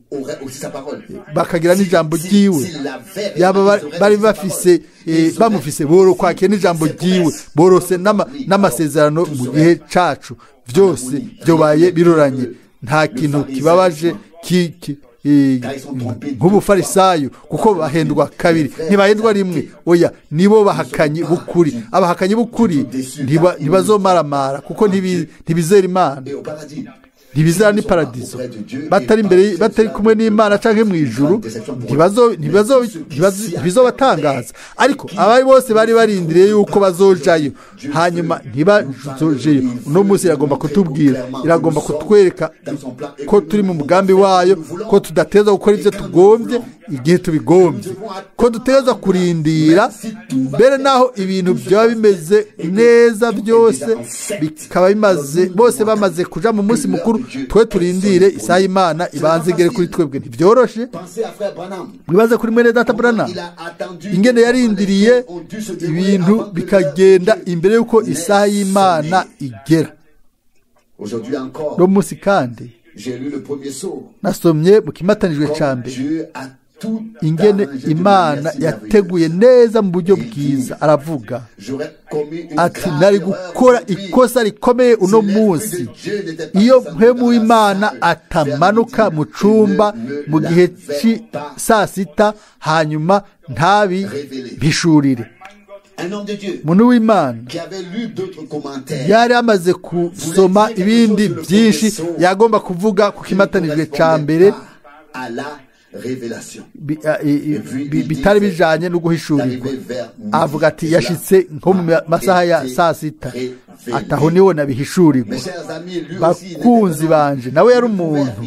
bakagira n'ijambo ryiwe, yaba bari bafise bamufise boro kwakira n'ijambo ryiwe, borose n'amasezerano mu gihe cacu, byose byobaye biroranye. Nta kintu kibabaje nk'ubufarisayo, kuko bahendwa kabiri, ntibahendwa rimwe. Oya, nibo bahakanyi bukuri. Abahakanyi bukuri ntibazomaramara, kuko ntibizera Imana, ntibizera ni paradizo. Batari kumwe n'Imana canke mu ijuru, ntibizobatangaza. Ariko abari bose bari barindiriye yuko bazojayo, hanyuma ntibazojeyo. Uno munsi iragomba kutubwira, iragomba kutwereka ko turi mu mugambi wayo, ko tudateza gukora ibyo tugombye igihe tubigombye, ko duteza kurindira mbere naho ibintu byaba bimeze neza byose, bikaba bimaze bose bamaze kuja mu munsi mukuru, twe turindire isaha y'Imana ibanze igere kuri twebwe. Ntibyoroshe. Mwibaze kuri mwene data Branham ingene yarindiriye ibintu bikagenda imbere yuko isaha y'Imana igera. No munsi kandi nasomye mu kimatanijwe ca mbere ingene Imana yateguye neza mu buryo bwiza. Aravuga ati, nari gukora ikosa rikomeye uno munsi iyo mpemu w'Imana atamanuka mu cumba mu gihe saa sita, hanyuma ntabi bishurire. Muntu w'Imana yari amaze kusoma ibindi byinshi yagomba kuvuga ku kimatanijwe ca mbere bitari bijanye no guhishurirwa. Avuga ati, yashitse nko mu masaha ya saa sita, ataho niho nabihishurirwa. Bakunzi banje, nawe yari umuntu,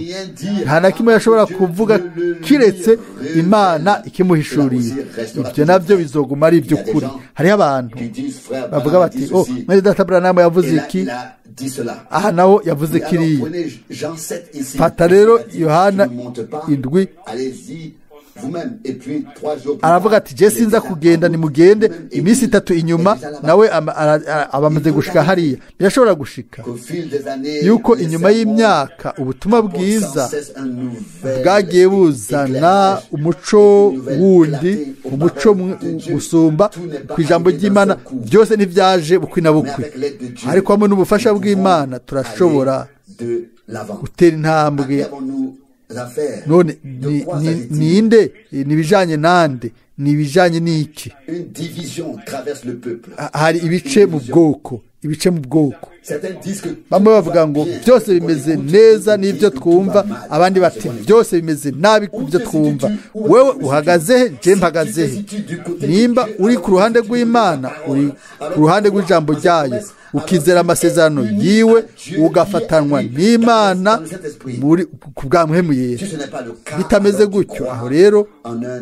nta na kimwe yashobora kuvuga kiretse Imana ikimuhishuriye. Ibyo nabyo bizoguma ari iby'ukuri. Hariho abantu bavuga bati, mwene data Branham yavuze iki, aha naho yavuze kiriya. Fata rero Yohana 7, aravuga ati je sinza kugenda nimugende iminsi 3 inyuma nawe abamaze gushika hariya birashobora gushika yuko inyuma y'imyaka ubutumwa bwiza bwagiye buzana umuco wundi umuco gusumba ku ijambo ry'Imana byose ntivyaje bukwi na bukwi ariko hamwe n'ubufasha bw'Imana turashobora gutera intambwe none ninde nibijanye nande nibijanye n'iki hari ibice mu bwoko bamwe bavuga ngo byose bimeze neza n'ibyo twumva abandi bati byose bimeze nabi ku byo twumva wewe uhagaze je mpagaze nimba uri ku ruhande rw'Imana uri ku ruhande rw'ijambo ryayo ukizera amasezerano yiwe ugafatanwa n'Imana muri kubwamwe yera bitameze gutyo aho rero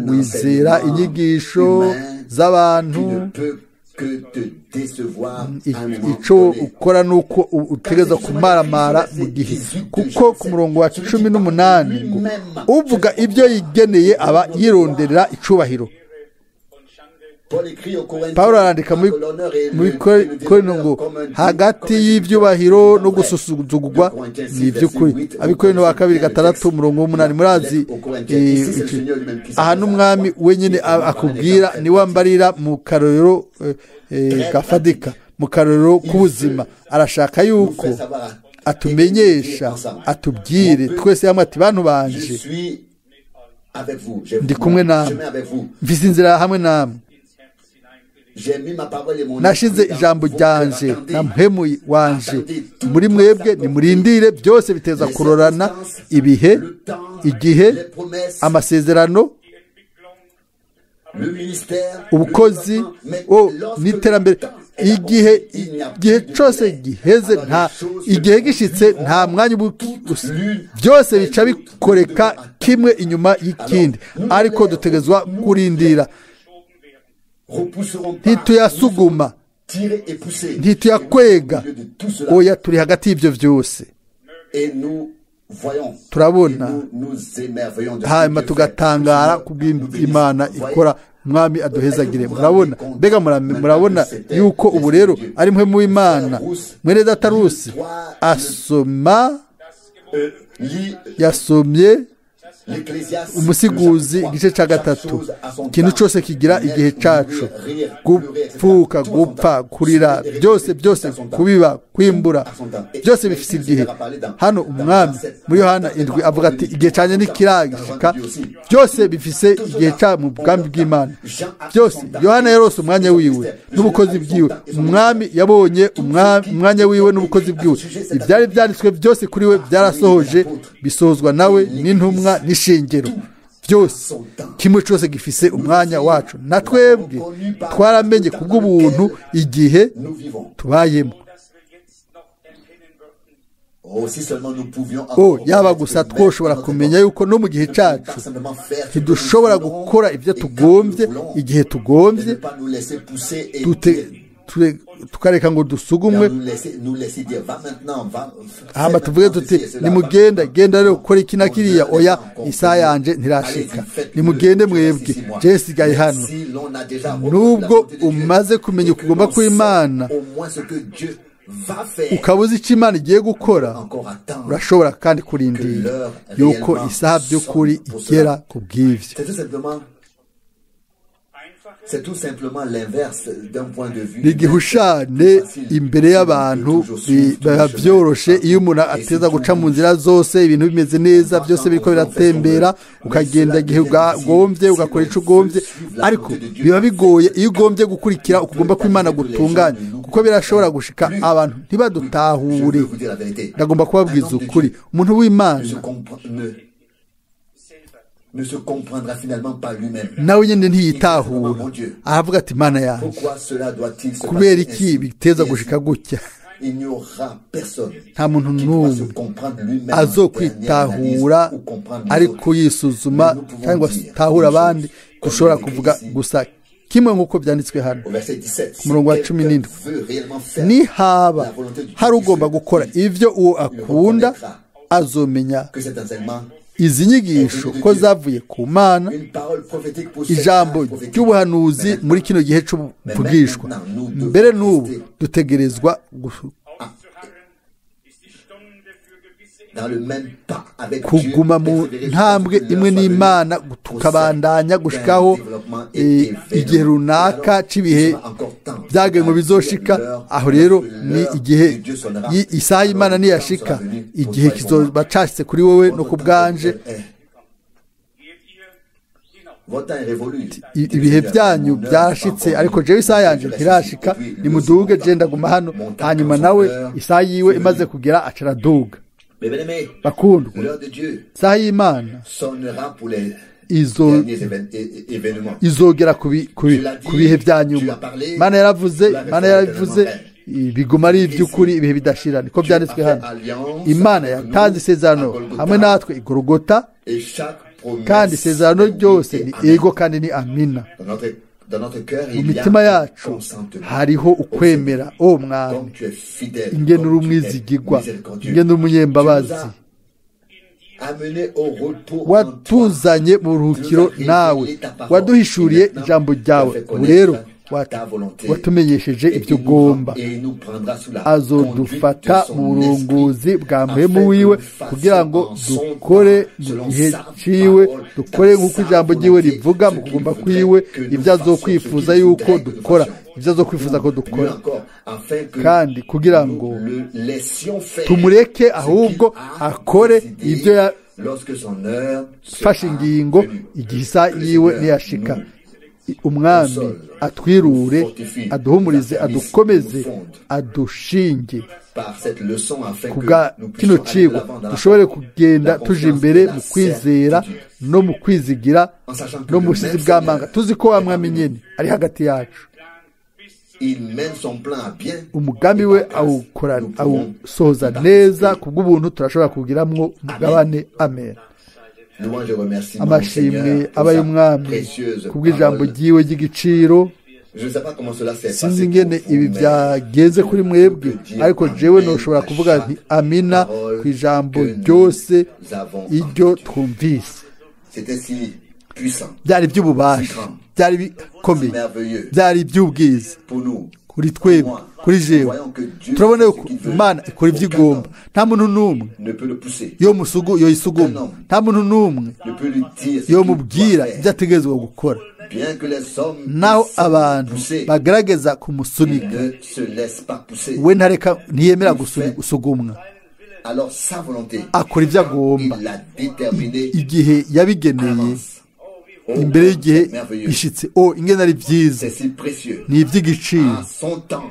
wizera inyigisho z'abantu ico ukora nuko utegeza kumaramara mu gihe kuko ku murongo wa 18 ngo uvuga ibyo yigeneye aba yironderera icubahiro Paulo arandika muri Korinto ngo hagati y'ivyubahiro no gususuzugurwa ni ivy'ukuri Abikorinto wa 2:6 umurongo w'8 murazi aha n'umwami wenyine akubwira ni wambarira mu karorero gafadika mu karorero k'ubuzima arashaka yuko atumenyesha atubwire twese hamwe ati bantu banje ndi kumwe namwe mfise inzira hamwe namwe nashize ijambo ryanje na mpemu wanje muri mwebwe nimurindire byose biteza kurorana ibihe igihe amasezerano ubukozi n'iterambere igihe cyose giheze nta igihe gishitse nta mwanya byose bica bikoreka kimwe inyuma y'ikindi ariko dutegezwa kurindira ntituyasuguma ntituyakwega oya turi hagati y'ibyo byose turabona hanyuma tugatangara kubw'Imana ikora mwami aduhezagire murabona mbega murabona yuko ubu rero ari mwe mu Imana mwene datarusi yasomye umusiguzi igice cya 3 ikintu cyose kigira igihe cacu gupfuka gupfa kurira byose kubiba kwimbura byose bifite igihe hano umwami muri Yohana 7 avuga ati igihe cyane nikiragishika byose bifise igihe ca mu bwambi bw'Imana byose Yohana yarose umwanya wiwe n'ubukozi bwiwe umwami yabonye umwanya wiwe n'ubukozi bwiwe ibyari byanditswe byose kuri we byarasohoje bisozwa nawe n'intumwa n'ishengero byose kimwe cyose gifise umwanya wacu natwebwe twaramenye kubw'ubuntu igihe tubayemo yaba gusa twoshobora kumenya yuko no mu gihe cyacu ntidushobora gukora ibyo tugombye igihe tugombye tukareka ngo dusugumwe hama tuvuge tuti nimugenda genda rero ukora iki na kiriya oya isaha yanje ntirashika nimugende mwebwe je sigaye hano nubwo umaze kumenya ukugomba kw'Imana ukabuza icyo Imana igiye gukora urashobora kandi kurindira yuko isaha by'ukuri igera ku bw'ivyo c'est tout simplement l'inverse d'un point de vue bigihushane imbere y'abantu byoroshe iyo umuntu ateza guca mu nzira zose ibintu bimeze neza byose biriko biratembera ukagenda gihe ugombye ugakora ico ugombye ariko biba bigoye iyo ugombye gukurikira ukugomba kw'Imana gutunganya kuko birashobora gushika abantu ntibadutahure ndagomba kubabwiza ukuri umuntu w'Imana ne se comprendra finalement pas lui-même. nawe nyine ntiyitahura aravuga ati Mana yanjye kubera iki biteza gushika gutya nta muntu n'umwe azokwitahura ariko yisuzuma cyangwa atahura abandi dushobora kuvuga gusa kimwe nk'uko byanditswe hano ku murongo wa 17 nihaba hari ugomba gukora ivyo uwo akunda azomenya izi nyigisho ko zavuye ku mana, ijambo ry'ubuhanuzi muri kino gihe cy'ubuvugishwa. Mbere n'ubu dutegerezwa kuguma mu ntambwe imwe n'Imana, tukabandanya gushikaho igihe runaka cy'ibihe byagenwe bizoshika. Aho rero ni igihe isaha y'Imana niyashika, igihe kizoba cashitse kuri wowe no ku bwanje. Ibihe byanyu byashitse, ariko jewe isaha yanje ntirashika. Nimuduge, je ndaguma hano, hanyuma nawe isaha yiwe imaze kugera acaraduga. Bakundwa, isaha y'Imana izogera ku bihe bya nyuma. Mana yaravuze biguma ari iby'ukuri, ibihe bidashira. Niko byanditswe hano. Imana yatanze isezerano hamwe natwe igorogota, kandi isezerano ryose ni ego kandi ni amina. Mu mitima yacu hariho ukwemera. O Mwami, ingene uri umwizigirwa, ingene uri umunyembabazi, watuzanye mu buruhukiro, nawe waduhishuriye ijambo ryawe. Ubu rero watumenyesheje ibyo ugomba. Azodufata mu burongozi bwa mpemu wiwe kugira ngo dukore mu gihe ciwe, dukore nk'uko ijambo ryiwe rivuga mu kugomba kwiwe, ibyo azokwifuza yuko dukora, ibyo azokwifuza ko dukora, kandi kugira ngo tumureke ahubwo akore ibyo yafashe ingingo igihe isaha yiwe niyashika. Umwami atwirure, aduhumurize, adukomeze, adushinge kubwa kino cigwa, dushobore kugenda tuje imbere mu kwizera no mu kwizigira no mu busizi bw'amanga, tuzi ko wa Mwami nyene ari hagati yacu. Umugambi we awusohoza neza kubw'ubuntu turashobora kugiramwo umugabane. Amen. Amashimwe aba y'Umwami kubw'ijambo ryiwe ry'igiciro. Sinzi ingene ibi byagenze kuri mwebwe, ariko jewe noshobora kuvuga nti amina ku ijambo ryose iryo twumvise. Byari by'ububasha, byari bikomeye, byari by'ubwiza kuri twebwe, kuri jewe. Turabona yuko Imana ikora ibyo igomba. Nta muntu n'umwe yoyisuguma, nta muntu n'umwe yomubwira ibyo ategerezwa gukora. Naho abantu bagerageza kumusunika, we ntiyemera gusugumwa. Akora ibyo agomba igihe yabigeneye, imbere y'igihe bishitse. Ingene ari byiza, ni iby'igiciro.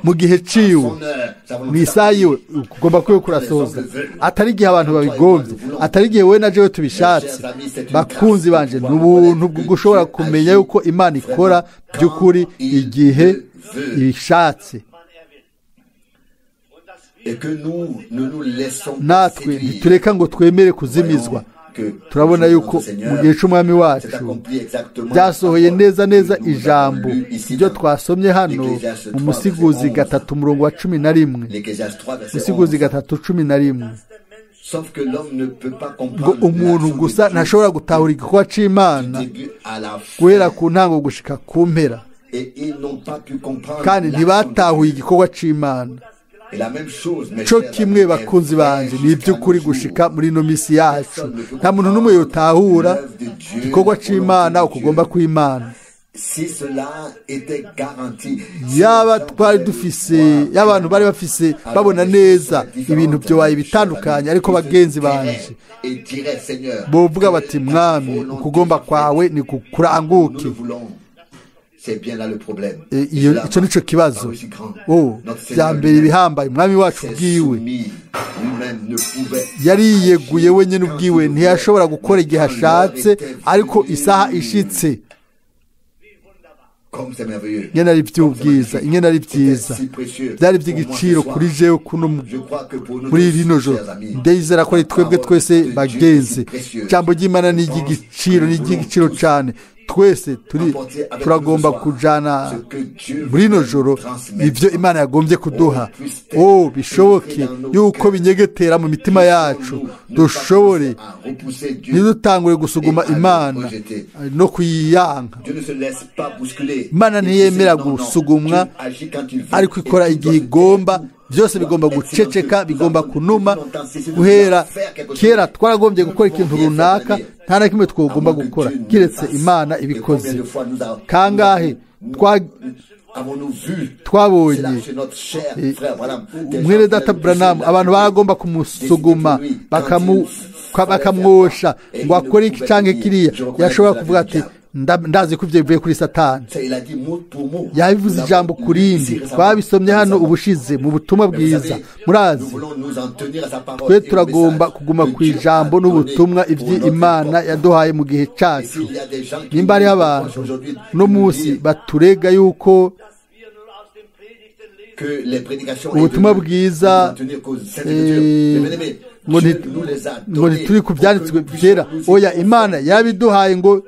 Mu gihe ciwe, mu isaha yiwe ugomba kwiwe kurasoza, atari igihe abantu babigombye, atari igihe we na jewe tubishatse. Bakunzi banje, ni ubuntu bwo gushobora kumenya yuko Imana ikora by'ukuri igihe ibishatse. Natwe ntitureka ngo twemere kuzimizwa. Turabona yuko mu gihe cy'Umwami wacu byasohoye neza neza ijambo ibyo twasomye hano mu Musiguzi 3:11. Musiguzi 3:11, ngo umuntu gusa ntashobora gutahura igikorwa c'Imana guhera ku ntango gushika ku mpera, kandi ntibatahuye igikorwa c'Imana. Cyo kimwe bakunzi banje, ni iby'ukuri gushika muri no misi yacu nta muntu n'umwe yotahura igikorwa c'Imana ukugomba kw'Imana. Yaba twari dufise, y'abantu bari bafise babona neza ibintu byobaye bitandukanye, ariko bagenzi banje bovuga bati Mwami, ukugomba kwawe ni kukuranguke. Icyo nico kibazo. Bya mbere ibihambaye, Umwami wacu ubwiwe yariyeguye wenyine ubwiwe, ntiyashobora gukora igihe ashatse, ariko isaha ishitse. Ingene ari by'ubwiza, ingene ari byiza, byari by'igiciro kuri jewe muri rino joro. Ndizera ko ari twebwe twese bagenzi. Ijambo ry'Imana ni iry'igiciro, ni iry'igiciro cyane. twese turagomba kujana muri ino joro ibyo Imana yagombye kuduha. Bishoboke yuko binyegetera mu mitima yacu, dushobore ntidutangure gusuguma Imana no kuyiyanka. Imana ntiyemera gusugumwa, ariko ikora igihe igomba. Byose bigomba guceceka, bigomba kunuma. Guhera kera twaragombye gukora ikintu runaka, nta na kimwe twagomba gukora kiretse Imana ibikoze. Kangahe twabonye mwene data Branham abantu baragomba kumusuguma bakamwosha ngo akore iki canke kiriya. Yashobora kuvuga ati ndazi ko ivyo bivuye kuri Satani. Yabivuze ijambo kurindi. Twabisomye hano ubushize mu butumwa bwiza. Murazi twe turagomba kuguma ku ijambo n'ubutumwa ivyi Imana yaduhaye mu gihe cacu. Nimba ari abantu no musi baturega yuko ubutumwa bwiza ngo ntituri ku byanditswe byera. Oya, Imana yabiduhaye ngo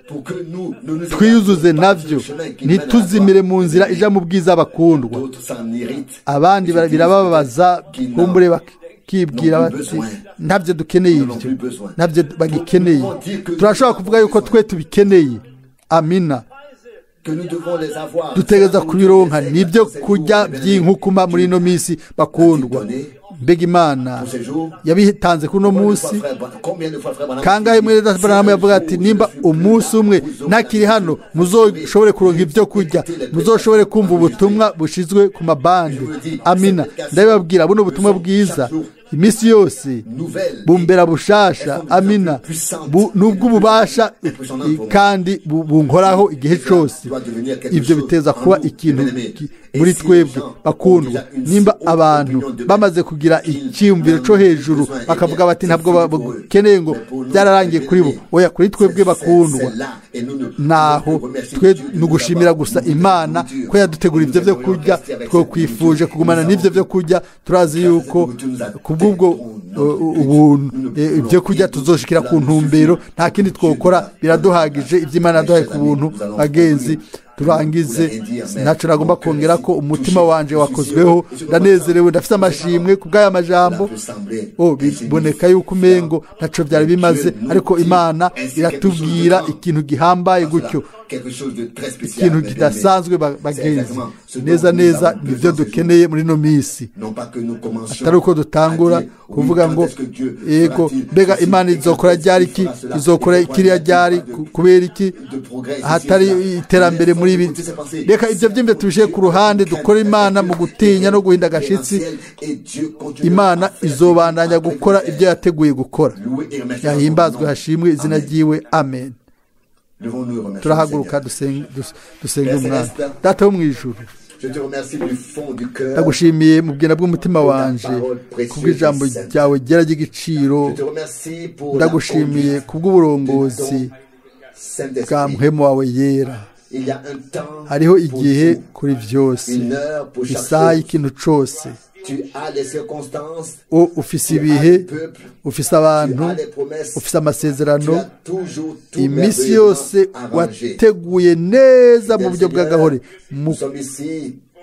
twiyuzuze navyo, ntituzimire mu nzira ija mu bwiza bakundwa. Abandi birababaza kumbure bakibwira bati ntabyo dukeneye, ibyo ntabyo bagikeneye. Turashobora kuvuga yuko twe tubikeneye. Amina. Dutegereza kubironka. Nibyo kurya by'inkukuma muri ino misi bakundwa. Mbega Imana yabitanze kuno munsi. Kangahe mwene data Branham yavuga ati nimba umunsi umwe nakiri hano muzoshobore kuronka ibyo kurya, muzoshobore kumva ubutumwa bushizwe ku mabande. Amina. Ndabibabwira buno butumwa bwiza imisi yose bumbera bushasha. Amina. Nubwo ububasha kandi bunkoraho igihe cyose. Ibyo biteza kuba ikintu muri twebwe bakundwa. Nimba abantu bamaze kugira icyumviro cyo hejuru bakavuga bati ntabwo bakeneye ngo byararangiye kuri bo. Oya, kuri twebwe bakundwa naho twe nugushimira gusa Imana ko yadutegura ibyo byo kurya. Two kwifuje kugumana n'ibyo byo kurya. Turazi yuko kubw'ubwo ubuntu ibyo kurya tuzoshikira ku ntumbero. Nta kindi twokora, biraduhagije iby'Imana yaduhaye ku buntu. Bagenzi, turangize. Ntacyo nagomba kongera ko umutima wanje wakozweho. Ndanezerewe, ndafite amashimwe ku bw'aya majambo. Biboneka yuko umengo ntacyo byari bimaze, ariko Imana iratubwira ikintu gihambaye gutyo, ikintu kidasanzwe. Bagenzi, neza nibyo dukeneye muri no misi. Atari uko dutangura kuvuga ngo yego mbega Imana izokora ryari iki, izokora kiriya ryari, kubera iki hatari iterambere muri ibi. Reka ibyo byimbe tubishe ku ruhande, dukora Imana mu gutinya no guhinda agashitsi. Imana izobandanya gukora ibyo yateguye gukora. Yahimbazwe, hashimwe izina ryiwe. Amen. Turahaguruka dusenge Umwana. Data wo mu ijuru, ndagushimiye mu bwina bw'umutima wanje kubw'ijambo ryawe ryera ry'igiciro. Ndagushimiye kubw'uburongozi bwa Muhemu wawe yera. Hariho igihe kuri byose, isaha y'ikintu cyose. Ufise ibihe, ufise abantu, ufise amasezerano. Imisi yose wateguye neza mu buryo bw'agahore.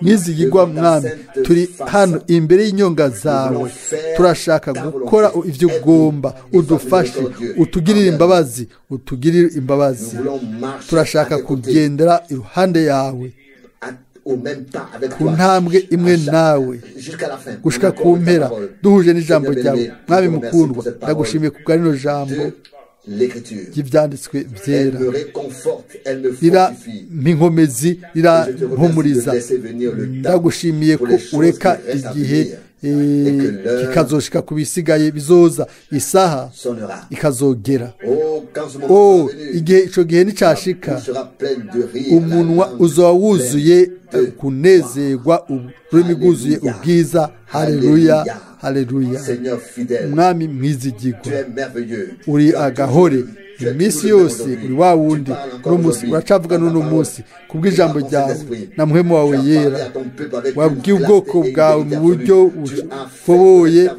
Nizigirwa Mwami, turi hano imbere y'inyonga zawe. Turashaka gukora ibyo ugomba. Udufashe, utugirire imbabazi, utugirire imbabazi. Turashaka kugendera iruhande yawe ku ntambwe imwe nawe gushika ku mpera, duhuje n'ijambo ryawe. Mwami mukundwa, ndagushimiye ku bwa rino jambo ry'ibyanditswe byera. Inkomezi, mpumuriza. Ndagushimiye ko ureka igihe kikazoshika ku bisigaye bizoza, isaha ikazogera. Igihe ico gihe nicashika, umunwa uzoba wuzuye kunezerwa, ururimi rwuzuye ubwiza. Haleluya, haleluya. Mwami mwizigirwa, uri agahore imisi yose, uri wa wundi. Uno munsi uracavuga n'uno munsi kubw'ijambo ryawe na Muhemu wawe yera. Wabwiye ubwoko bwawe mu buryo wafoboye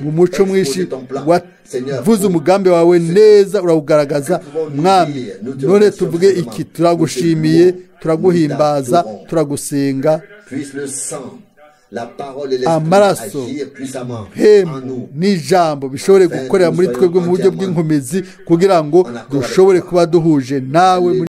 mu muco mwinshi, wavuze umugambi wawe neza urawugaragaza mwami. None tuvuge iki? Turagushimiye, turaguhimbaza, turagusenga. Amaraso, hemu n'ijambo bishobore gukorera muri twebwe mu buryo bw'inkomezi kugira ngo dushobore kuba duhuje nawe.